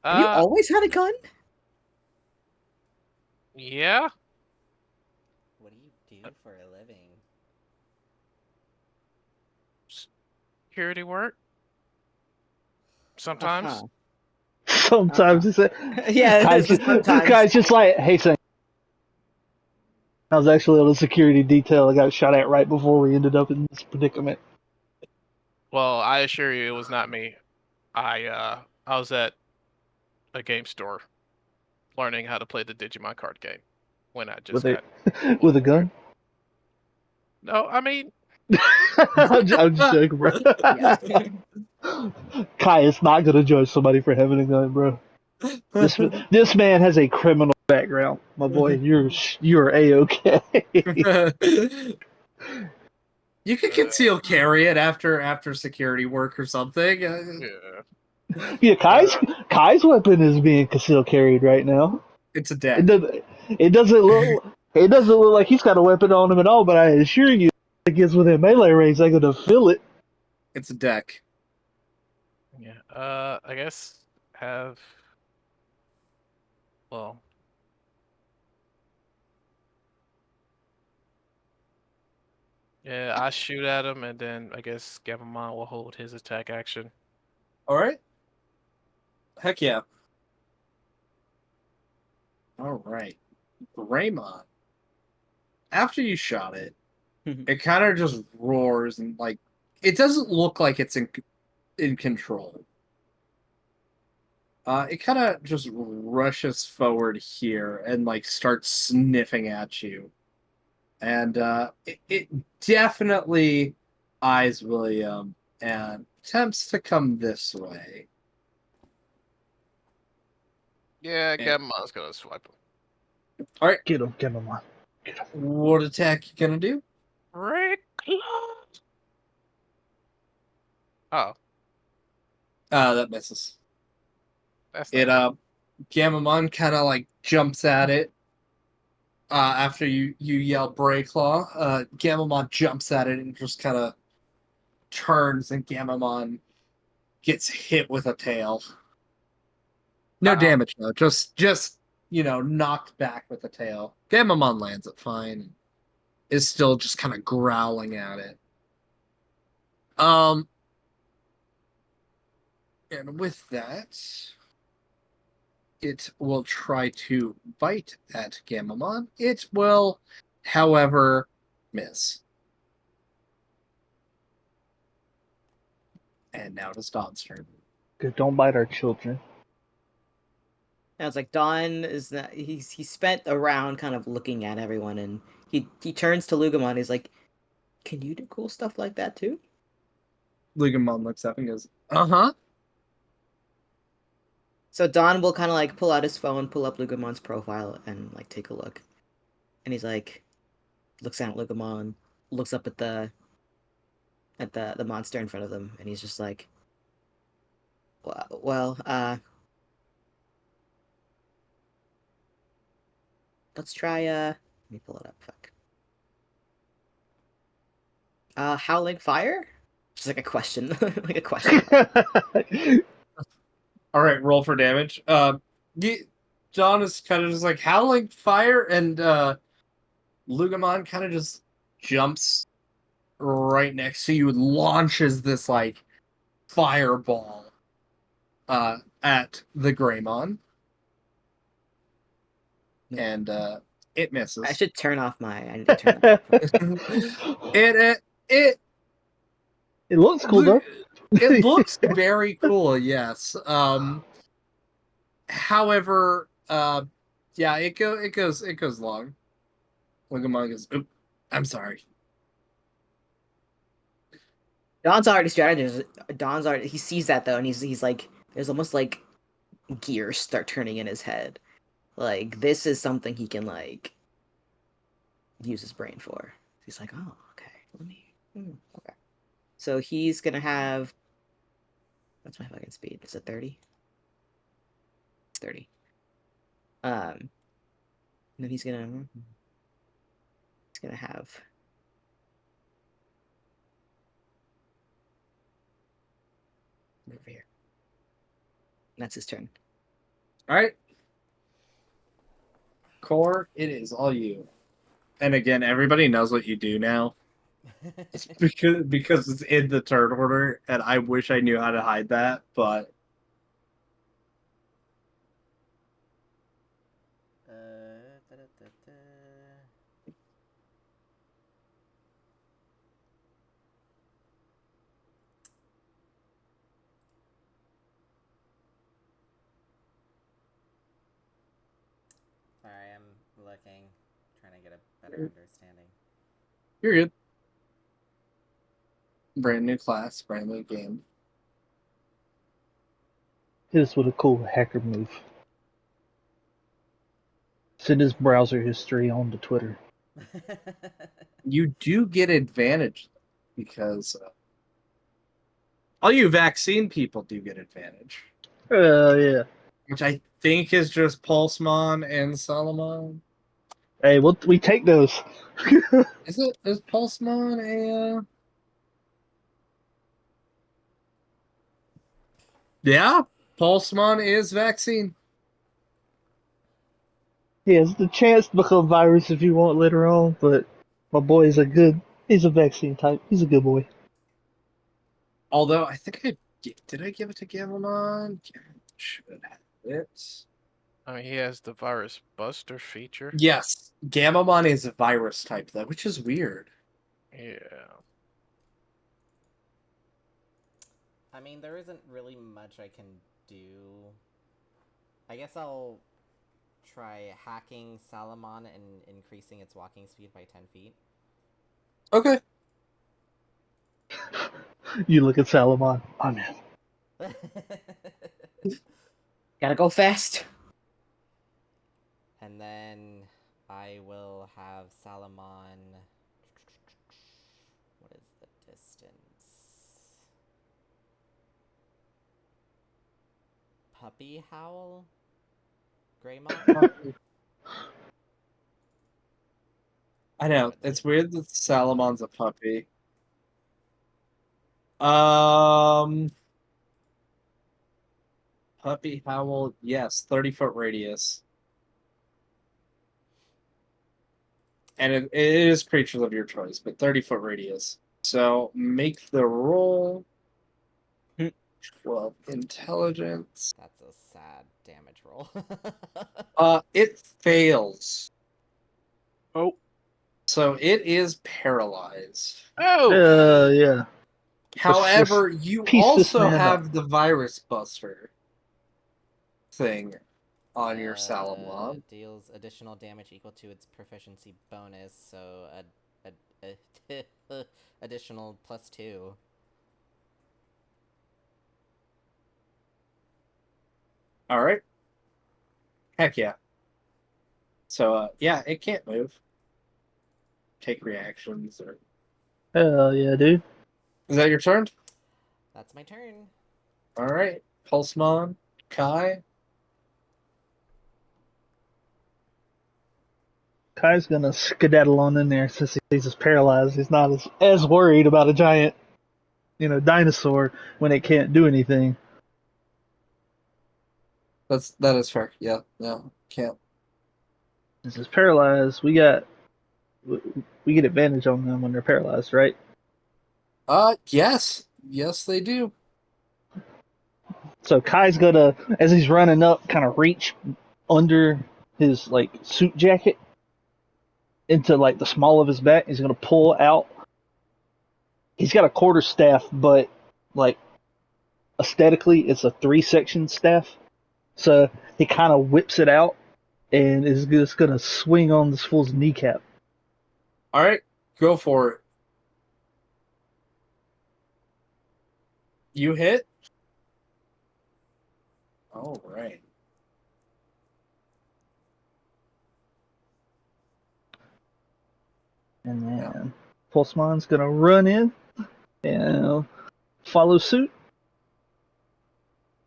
Have you always had a gun? Yeah. What do you do for a living? Security work. Sometimes. Uh-huh. Sometimes it's Yeah, guys, sometimes. guys just like, hey, son. I was actually on a security detail. I got shot at right before we ended up in this predicament. Well, I assure you, it was not me. I was at a game store, learning how to play the Digimon card game. When I just With a got with a gun. No, I mean, I'm just joking, bro. Yeah. Kai is not gonna judge somebody for having a gun, bro. This man has a criminal background, my boy. You're a-okay. You could conceal carry it after security work or something. yeah. Yeah, Kai's weapon is being concealed carried right now. It's a It deck. doesn't it doesn't look like he's got a weapon on him at all, but I assure you, if it gets within melee range, they're gonna feel it. It's a deck. Yeah. I guess have. Well. Yeah, I shoot at him, and then I guess Gabumon will hold his attack action. All right. Heck yeah. All right. Greymon. After you shot it, it kind of just roars and like it doesn't look like it's in control. It kind of just rushes forward here and like starts sniffing at you, and it definitely eyes William and attempts to come this way. Yeah, Yeah. Gabumon's gonna swipe him. All right, Get him on. Get him. what attack you gonna do? Reckless. Oh, That misses. that's It not Gamamon kind of like jumps at it. After you yell Breaklaw, Gamamon jumps at it and just kind of turns, and Gamamon gets hit with a tail. No Uh-oh. damage though, just knocked back with the tail. Gamamon lands it fine, and is still just kind of growling at it. And with that, it will try to bite at Gamamon. It will, however, miss. And now it is Don's turn. Good, don't bite our children. And it's like Don is not, he spent a round kind of looking at everyone, and he turns to Lugamon. He's like, "Can you do cool stuff like that too?" Lugamon looks up and goes, "Uh-huh." So Don will kind of like pull out his phone, pull up Lugamon's profile, and like take a look. And he's like, looks down at Lugamon, looks up at the monster in front of them, and he's just like, well, let's try let me pull it up. Fuck. Howling Fire? Just like a question. Like a question. All right, roll for damage. John is kind of just like Howling Fire, and Lugamon kind of just jumps right next to you and launches this like fireball at the Greymon. And it misses. I should turn off my. I need to turn it. It looks cool though. It looks very cool, yes. However, yeah, it goes long. Lugamon goes, oop. I'm sorry. Don's already strategized. Don's already he sees that though, and he's like, there's almost like gears start turning in his head. Like this is something he can like use his brain for. He's like, oh, okay, let me. Okay, so he's gonna have. What's my fucking speed? Is it 30? It's 30. Then he's gonna have. Over here. That's his turn. All right. Core, it is all you. And again, everybody knows what you do now. It's because it's in the turn order, and I wish I knew how to hide that, but Da-da-da-da. Sorry, I'm looking, trying to get a better understanding. you're good. Brand new class, brand new game. Hit us with a cool hacker move. Send his browser history on to Twitter. You do get advantage because all you vaccine people do get advantage, Yeah. which I think is just Pulsemon and Salamon. Hey, we take those. Is Pulsemon a? Yeah, Pulsemon is vaccine. He has the chance to become virus if you want later on, but my boy is he's a vaccine type. He's a good boy. Although I think did I give it to Gamamon? Should have it. I mean, he has the virus buster feature. Yes, Gamamon is a virus type though, which is weird. Yeah. I mean, there isn't really much I can do. I guess I'll try hacking Salamon and increasing its walking speed by 10 feet. Okay. You look at Salamon. I'm in. Gotta go fast. And then I will have Salamon. What is the distance? Puppy Howl? Greymon? I know it's weird that Salamon's a puppy. Puppy Howl, yes, 30-foot radius. And it is creatures of your choice, but 30-foot radius. So make the roll. 12 intelligence. That's a sad damage roll. It fails. Oh. So it is paralyzed. Oh. Yeah. However, you piece this also man have the virus buster thing on your Uh, Salamon. deals additional damage equal to its proficiency bonus, so additional +2. All right. Heck yeah. So yeah, it can't move. Take reactions or. Hell yeah, dude. Is that your turn? That's my turn. All right, Pulsemon, Kai. Kai's gonna skedaddle on in there since he's paralyzed. He's not as worried about a giant, dinosaur when it can't do anything. That is fair. Yeah, no, can't. Since he's paralyzed, we get advantage on them when they're paralyzed, right? Yes, they do. So Kai's gonna, as he's running up, kind of reach under his suit jacket into the small of his back. He's gonna pull out. He's got a quarter staff, but aesthetically, it's a 3-section staff. So he kind of whips it out and is just gonna swing on this fool's kneecap. All right, Go for it. You hit? All right. And then Pulsemon's gonna run in and follow suit.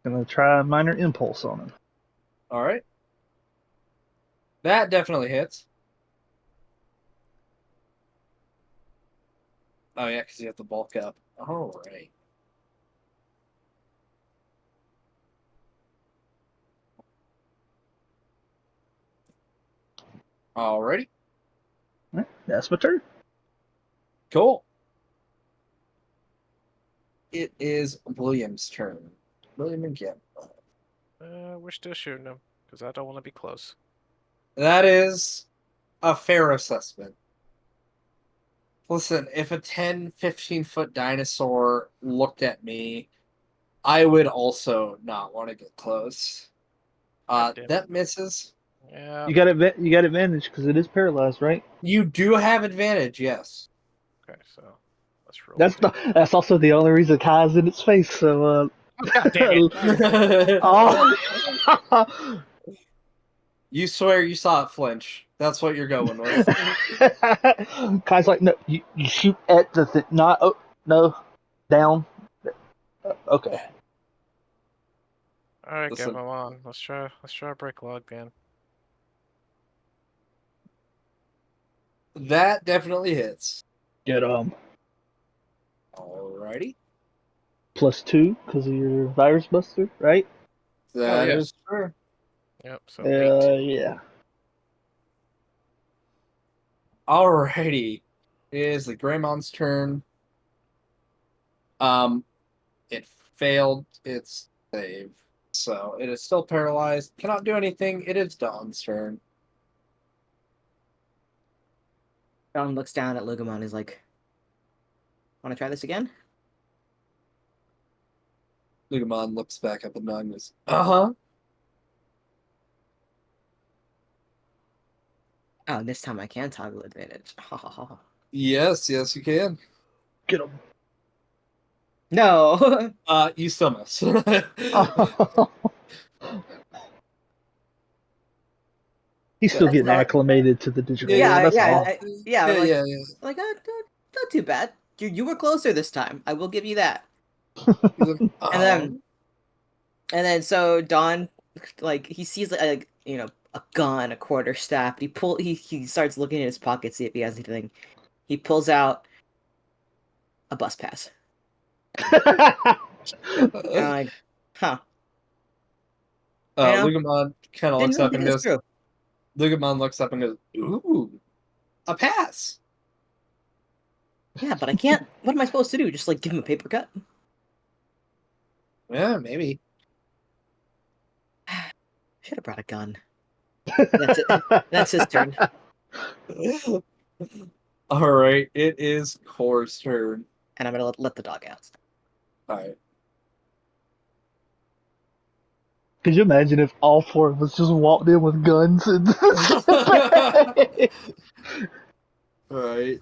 Gonna try minor impulse on him. All right. That definitely hits. Oh, yeah, because you have to bulk up. All right. Alrighty. That's my turn. Cool. It is William's turn. William again. We're still shooting him because I don't want to be close. That is a fair assessment. Listen, if a 10, 15-foot dinosaur looked at me, I would also not want to get close. God damn it. That misses. Yeah. You got advantage because it is paralyzed, right? You do have advantage, yes. Okay, so let's roll. That's also the only reason Kai's in its face. So Oh, God damn it. oh. You swear you saw it flinch. That's what you're going with. Kai's like, no, you shoot at the thing, not no, down. Okay. All right, Listen. Gavin, on. Let's try a break log, man. That definitely hits. Get Alrighty. +2 because of your virus buster, right? That yeah. is true. Yep. So 8. Yeah. Alrighty. It is the Greymon's turn. It failed its save. So it is still paralyzed. Cannot do anything. It is Dawn's turn. Dawn looks down at Lugumon and is like, want to try this again? Lugamon looks back up at Nog and goes, uh-huh. Oh, this time I can toggle advantage. Ha ha ha. Yes, you can. Get him. No! You still miss. He's still That's getting not- acclimated to the digital Yeah, world. That's all. like, yeah. like not too bad. You were closer this time. I will give you that. He's like, And then so Don, like he sees like a gun, a quarterstaff. He starts looking in his pocket, see if he has anything. He pulls out a bus pass. And I'm like, huh? Yeah. Lugamon kind of Didn't looks really up and think this goes, through. Lugamon looks up and goes, ooh, a pass. Yeah, but I can't. What am I supposed to do? Just like give him a paper cut? Yeah, maybe. Should have brought a gun. That's it. That's his turn. All right, it is Core's turn. And I'm gonna let the dog out. All right. Could you imagine if all 4 of us just walked in with guns and All right.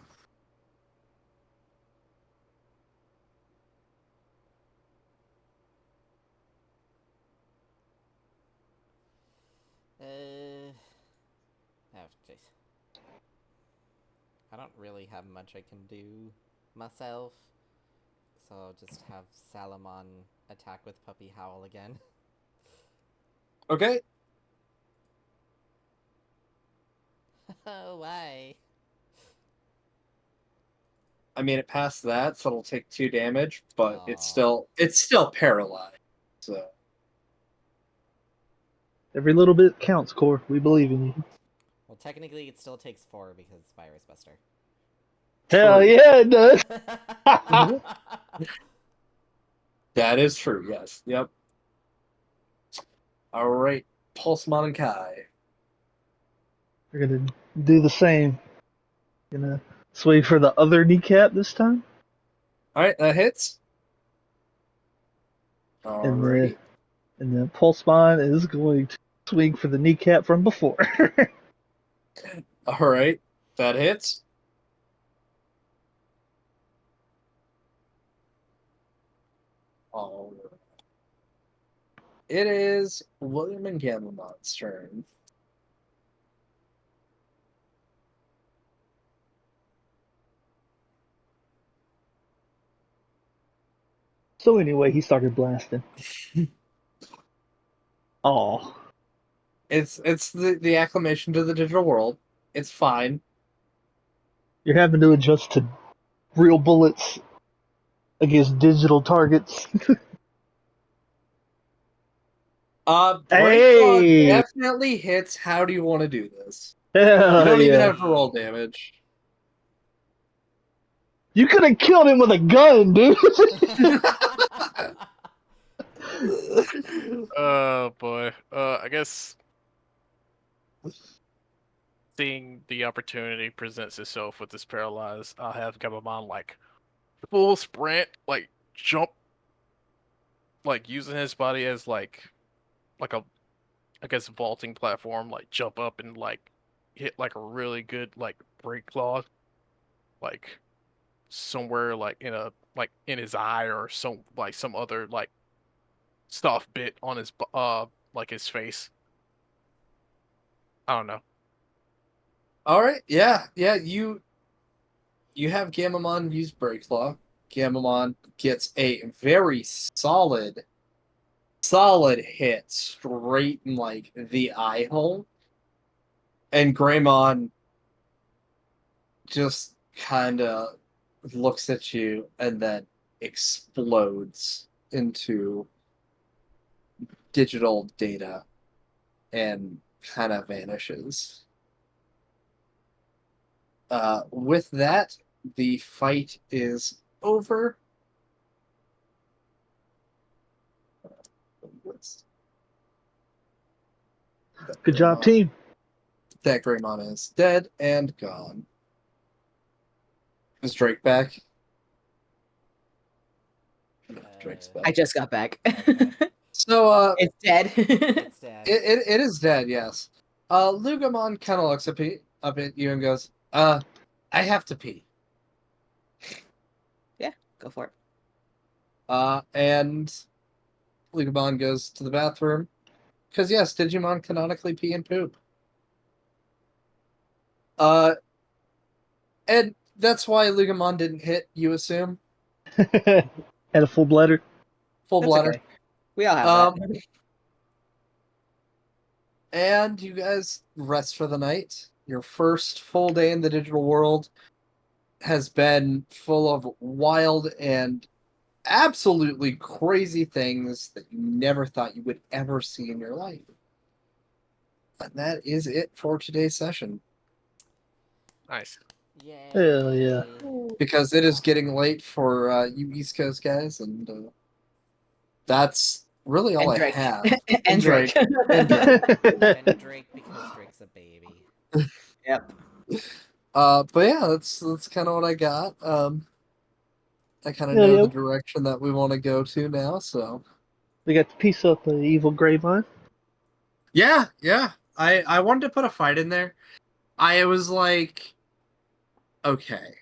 I don't really have much I can do myself, so I'll just have Salamon attack with Puppy Howl again. Okay. Oh, why? I mean, it passed that, so it'll take 2 damage, but it's Aw. still paralyzed. So every little bit counts, Core. We believe in you. Well, technically, it still takes 4 because it's Virus Buster. Hell True. yeah, it does. That is true. Yes. Yep. All right, Pulsemon and Kai. We're gonna do the same. Gonna swing for the other kneecap this time. All right, that hits. And Alrighty. then Pulsemon is going to swing for the kneecap from before. All right, that hits. All right. It is William and Gamamon's turn. So anyway, he started blasting. Oh, It's the acclamation to the digital world. It's fine. you're having to adjust to real bullets against digital targets. Breakthrough Hey! definitely hits. How do you want to do this? You Hell don't even yeah! have to roll damage. You could have killed him with a gun, dude. Oh boy. I guess seeing the opportunity presents itself with this paralyzed, I'll have Gabamon like full sprint, like jump, like using his body as like a I guess vaulting platform, like jump up and like hit like a really good like break claw, like somewhere like in his eye or some other like soft bit on his like his face. I don't know. All right. Yeah. Yeah. You have Gamamon use Break Claw. Gamamon gets a very solid hit straight in like the eye hole. And Greymon just kind of looks at you and then explodes into digital data and kind of vanishes. With that, the fight is over. Good job, team. That Greymon is dead and gone. Is Drake back? Drake's back. I just got back. Okay. So It's dead. It's dead. it is dead, yes. Lugamon kind of looks up at you and goes, I have to pee. Yeah, go for it. And Lugamon goes to the bathroom. Because yes, Digimon canonically pee and poop. And that's why Lugamon didn't hit, you assume? Had a full bladder. Full That's bladder. okay. We all have that. And you guys rest for the night. Your first full day in the digital world has been full of wild and absolutely crazy things that you never thought you would ever see in your life. And that is it for today's session. Nice. Yay. Hell yeah. Because it is getting late for you East Coast guys, and that's really all And I Drake. have. And Drake. And Drake. And Drake because Drake's a baby. Yep. But yeah, that's kind of what I got. I kind of Yeah, know yeah. the direction that we want to go to now, so We got to piece up the evil Greymon. yeah. I wanted to put a fight in there. I was like, okay,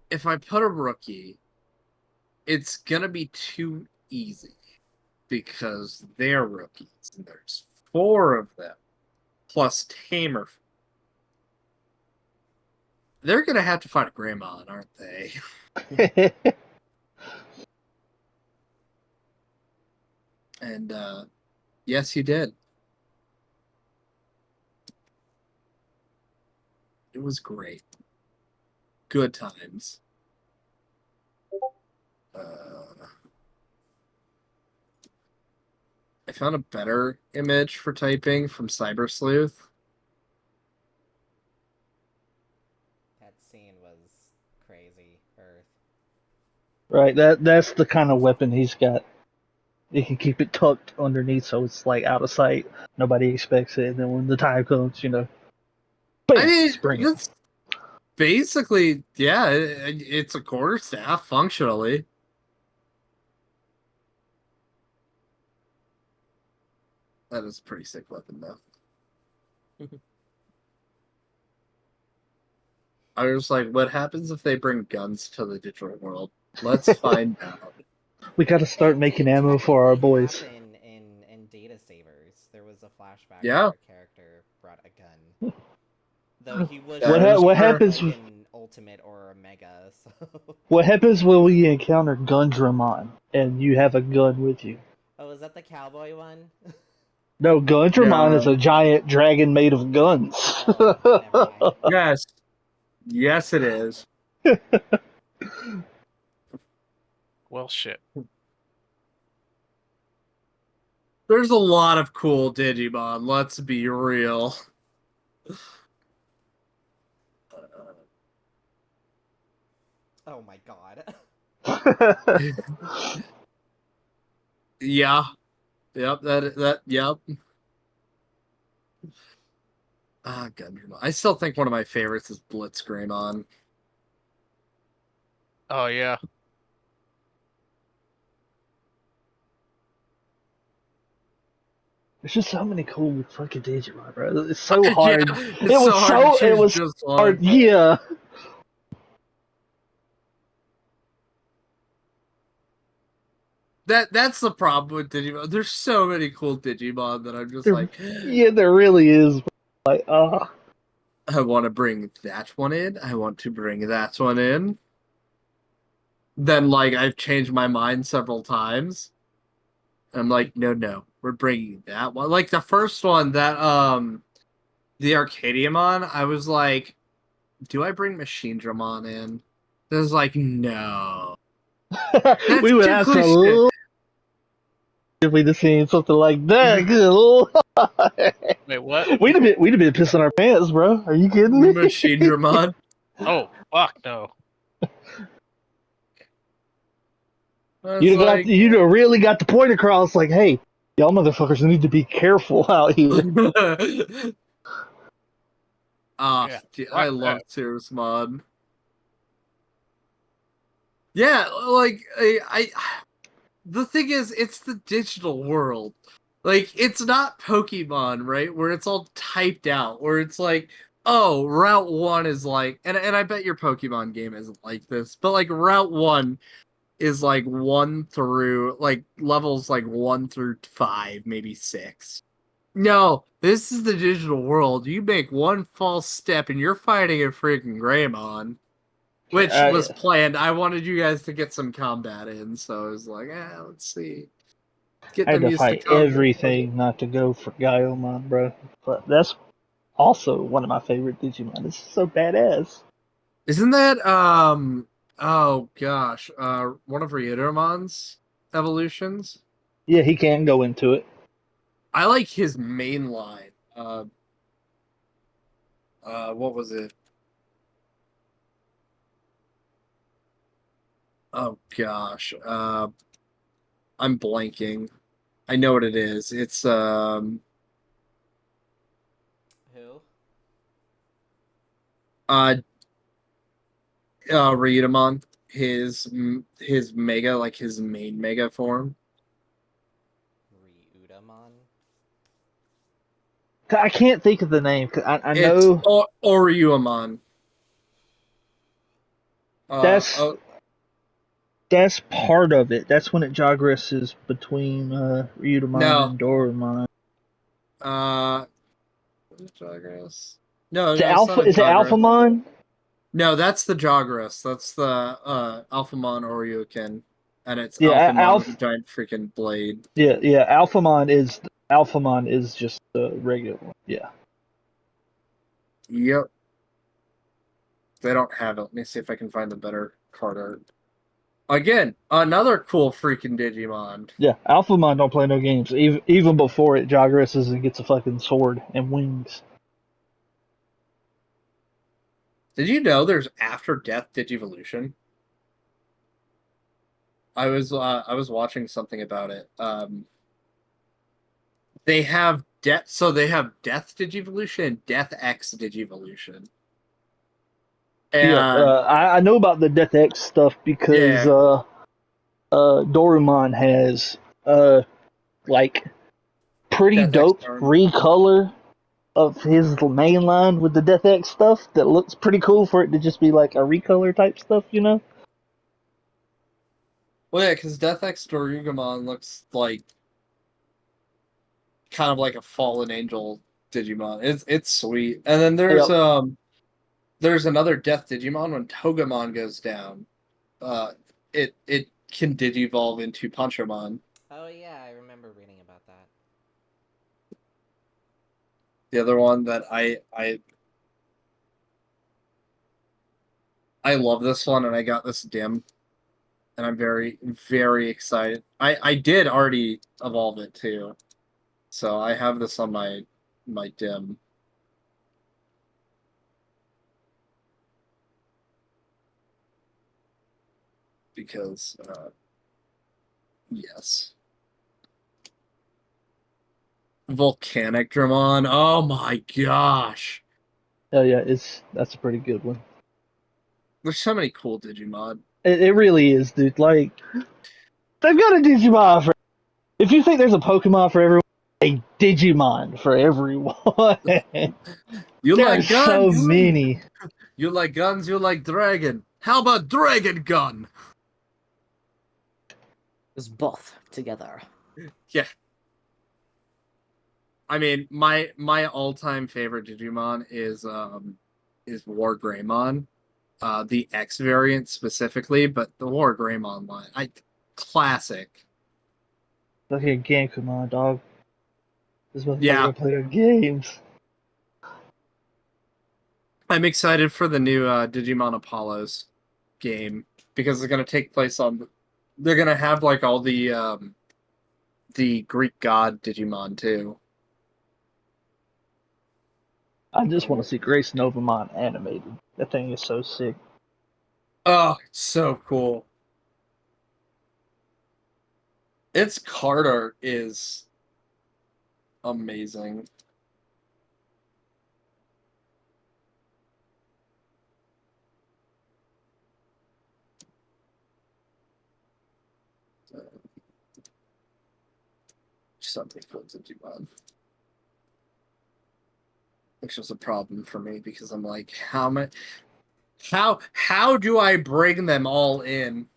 if I put a rookie, it's gonna be too easy because they're rookies and there's 4 of them plus Tamer. They're gonna have to fight a Greymon, aren't they? And yes, you did. It was great. Good times. I found a better image for typing from Cyber Sleuth. That scene was crazy. Earth. Right, that's the kind of weapon he's got. He can keep it tucked underneath so it's like out of sight. Nobody expects it, and then when the time comes, bam, I mean, spring it. that's basically, yeah, it's a quarterstaff functionally. That is a pretty sick weapon, though. I was like, what happens if they bring guns to the digital world? Let's find out. We gotta start making It ammo for our technically boys. happened in Data Savers. There was a flashback Yeah. where a character brought a gun. Though he was That showing is what it in, happens? like, in Ultimate or Omega, so... What happens when we encounter Gundramon and you have a gun with you? Oh, is that the cowboy one? No, Gundramon is No. a giant dragon made of guns. Oh, never mind. Yes. Yes, it is. Well, shit. There's a lot of cool Digimon, let's be real. Oh my god. Yeah. Yep, yep. Ah, Gundramon. I still think one of my favorites is Blitzgreymon. Oh yeah. There's just so many cool fucking Digimon, bro. It's so hard. Yeah, It was hard to so. It choose was just hard. one. Yeah. That's the problem with Digimon. There's so many cool Digimon that I'm just There- like, Yeah, there really is. Like, I want to bring that one in. I want to bring that one in. Then, like, I've changed my mind several times. I'm like, no, we're bringing that one. Like the first one, that the Arcadiamon, I was like, do I bring Machine Dramon in? It was like, no. we would too have cliche. to. If we'd have seen something like that, good lord. Wait, what? we'd have been pissing our pants, bro. Are you kidding me? Machine Dramon. Oh, fuck no. You'd have really got the point across, like, hey, y'all motherfuckers need to be careful out here. Ah, Yeah, I fuck love that. Tears Mod. Yeah, like I the thing is, it's the digital world. Like, it's not Pokemon, right? Where it's all typed out, where it's like, oh, Route 1 is like, and I bet your Pokemon game isn't like this, but like Route 1 is like 1 through, like, levels like 1 through 5, maybe 6. No, this is the digital world. You make one false step and you're fighting a freaking Greymon. Which was planned. I wanted you guys to get some combat in, so I was like, let's see. Get I had them to used fight to combat. everything not to go for Gaiomon, bro. But that's also one of my favorite Digimon. It's so badass. Isn't that oh gosh, one of Ryudomon's evolutions? Yeah, he can go into it. I like his main line. What was it? Oh gosh. I'm blanking. I know what it is. It's Who? Ryudomon, his mega, like his main mega form. Ryudamon? I can't think of the name. 'Cause I It's know Oryuamon. that's part of it. That's when it jogresses between Ryudomon No. and Dorumon. Jogress. No, Is it no, it's not a Is it Jogress. Alphamon? No, that's the Jogress. That's the Alphamon Oryukin, and it's Yeah, Alphamon with a giant freaking blade. Yeah. Alphamon is just the regular one. Yeah. Yep. They don't have it. Let me see if I can find the better card art. Again, another cool freaking Digimon. Yeah, Alphamon don't play no games. Even before it jogresses and gets a fucking sword and wings. Did you know there's after death Digivolution? I was watching something about it. They have death Digivolution and Death X Digivolution. And I know about the Death X stuff because Dorumon has like pretty Death X dope Dorumon. recolor of his main line with the Death X stuff that looks pretty cool for it to just be like a recolor type stuff, you know? Well, yeah, because Death X Dorugamon looks like kind of like a fallen angel Digimon. It's sweet. And then there's another Death Digimon when Togemon goes down. It can digivolve into Panchomon. Oh yeah, I remember reading about that. The other one that I love this one, and I got this dim, and I'm very, very excited. I did already evolve it too, so I have this on my dim. Because yes. Volcanic Dramon. Oh my gosh. Oh yeah, that's a pretty good one. There's so many cool Digimon. It really is, dude. Like they've got a Digimon for. If you think there's a Pokemon for everyone, a Digimon for everyone. You there like are so guns? many. You like guns, you like dragon. How about Dragon Gun? It's both together. Yeah. I mean, my all-time favorite Digimon is War Greymon. The X variant specifically, but the War Greymon line. Classic. Look at Gankumon, dog. This motherfucker Yeah. play their games. I'm excited for the new Digimon Apollos game because it's going to take place on. They're going to have like all the Greek god Digimon too. I just want to see Grace Novamon animated. That thing is so sick. Oh, it's so cool. Its card art is amazing. Something for Digimon. Which is a problem for me because I'm like, how do I bring them all in?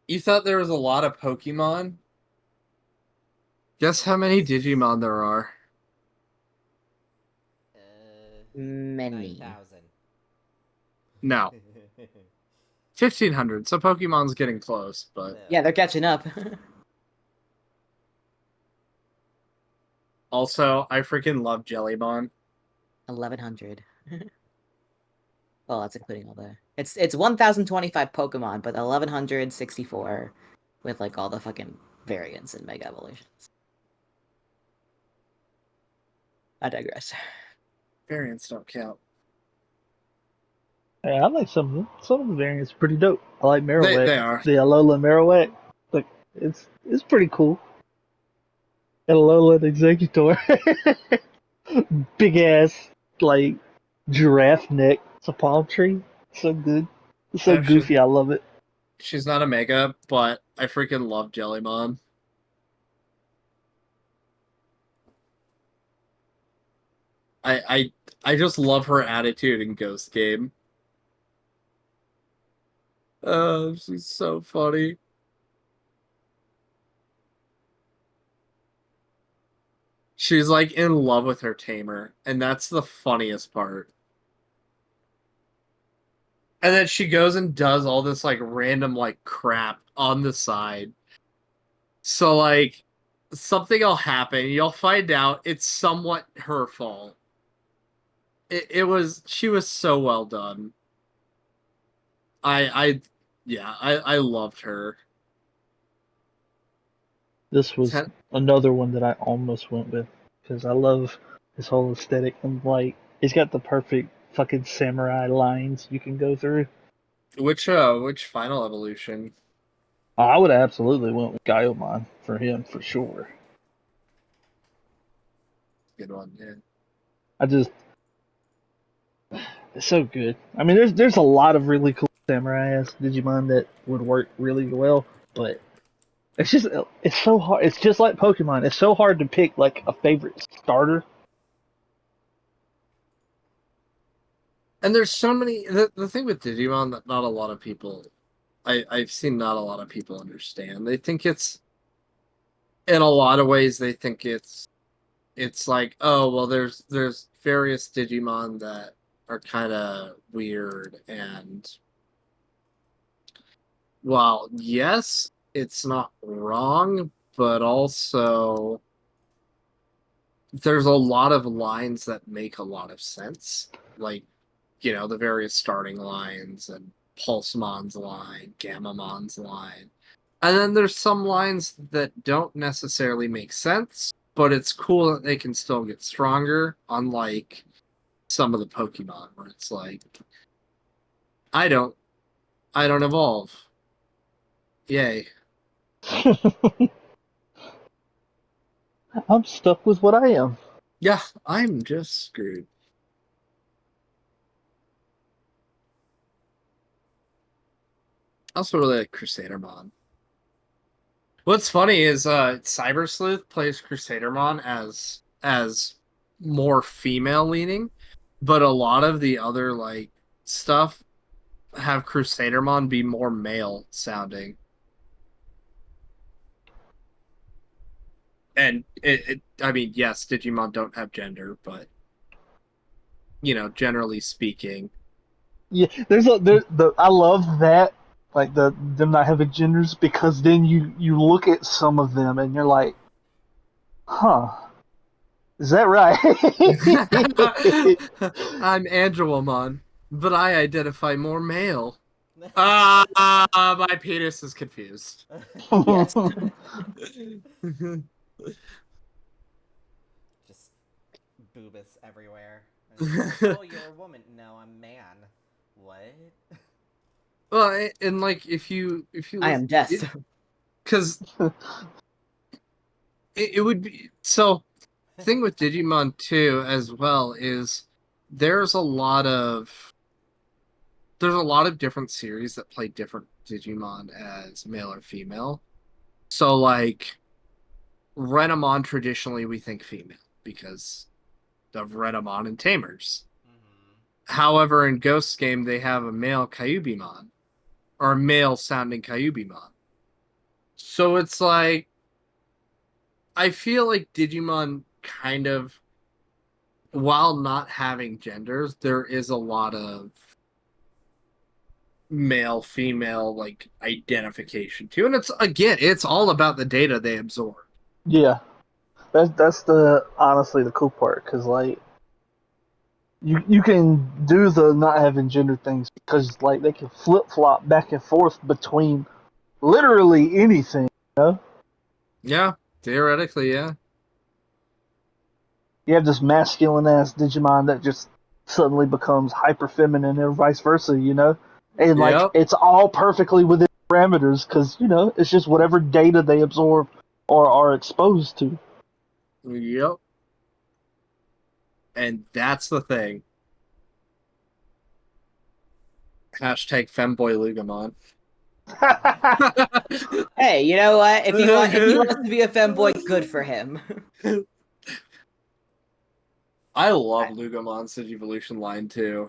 You thought there was a lot of Pokemon? Guess how many Digimon there are? Many. 9,000. No. 1,500. So Pokemon's getting close, but Yeah, they're catching up. also I freaking love Jellymon. 1,100. Well, that's including all the. It's 1,025 Pokemon, but 1,164 with like all the fucking variants and Mega Evolutions. I digress. Variants don't count. Hey, I like some of them. Some of the variants are pretty dope. I like Marowak. They are. The Alola Marowak. Like it's pretty cool. And Alola Executor. Big ass like giraffe neck. It's a palm tree. So good. It's so Yeah, goofy. I love it. She's not a Mega, but I freaking love Jellymon. I just love her attitude in Ghost Game. Oh, she's so funny. She's like in love with her tamer, and that's the funniest part. And then she goes and does all this like random like crap on the side. So like something will happen, you'll find out it's somewhat her fault. She was so well done. I loved her. This was Ten- another one that I almost went with because I love his whole aesthetic and like he's got the perfect fucking samurai lines you can go through. which final evolution? I would have absolutely went with Gaiomon for him for sure. Good one, yeah. I just it's so good. I mean, there's a lot of really cool samurai ass Digimon that would work really well, but it's so hard. It's just like Pokemon. It's so hard to pick like a favorite starter And there's so many. The thing with Digimon that not a lot of people, I've seen not a lot of people understand. They think it's, in a lot of ways, they think it's like, oh well, there's various Digimon that are kind of weird, and well, yes, it's not wrong, but also there's a lot of lines that make a lot of sense, like, the various starting lines and Pulsemon's line, Gammamon's line. And then there's some lines that don't necessarily make sense, but it's cool that they can still get stronger, unlike some of the Pokemon where it's like, I don't I don't evolve. Yay. I'm stuck with what I am. Yeah, I'm just screwed. I also really like Crusadermon. What's funny is Cyber Sleuth plays Crusadermon as more female leaning, but a lot of the other like stuff have Crusadermon be more male sounding. And I mean, yes, Digimon don't have gender, but generally speaking. Yeah, I love that, like them not having genders, because then you look at some of them and you're like, huh, is that right? I'm Angelomon, but I identify more male. My penis is confused. Yes. Just boobus everywhere. And it's like, oh, you're a woman. No, I'm man. What? Well, and like if you I am death. because it would be so. The thing with Digimon 2 as well is there's a lot of different series that play different Digimon as male or female. So like Renamon, traditionally we think female because of Renamon and Tamers. Mm-hmm. However, in Ghost Game they have a male Kyubimon or a male sounding Kyubimon. So it's like I feel like Digimon kind of, while not having genders, there is a lot of male female like identification too, and it's all about the data they absorb. Yeah, that's the honestly the cool part, because like you can do the not having gender things because like they can flip flop back and forth between literally anything. Yeah, theoretically, yeah. You have this masculine ass Digimon that just suddenly becomes hyper feminine, and vice versa, and like Yep. it's all perfectly within parameters because it's just whatever data they absorb or are exposed to. Yep. And that's the thing. Hashtag femboy Lugamon. Hey, you know what? If he wants to be a femboy, good for him. I love Lugamon's Digivolution line too.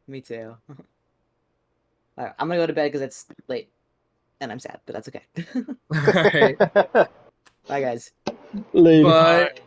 Me too. Alright, I'm gonna go to bed because it's late, and I'm sad, but that's okay. All right. Bye, guys. Later. Bye. Bye.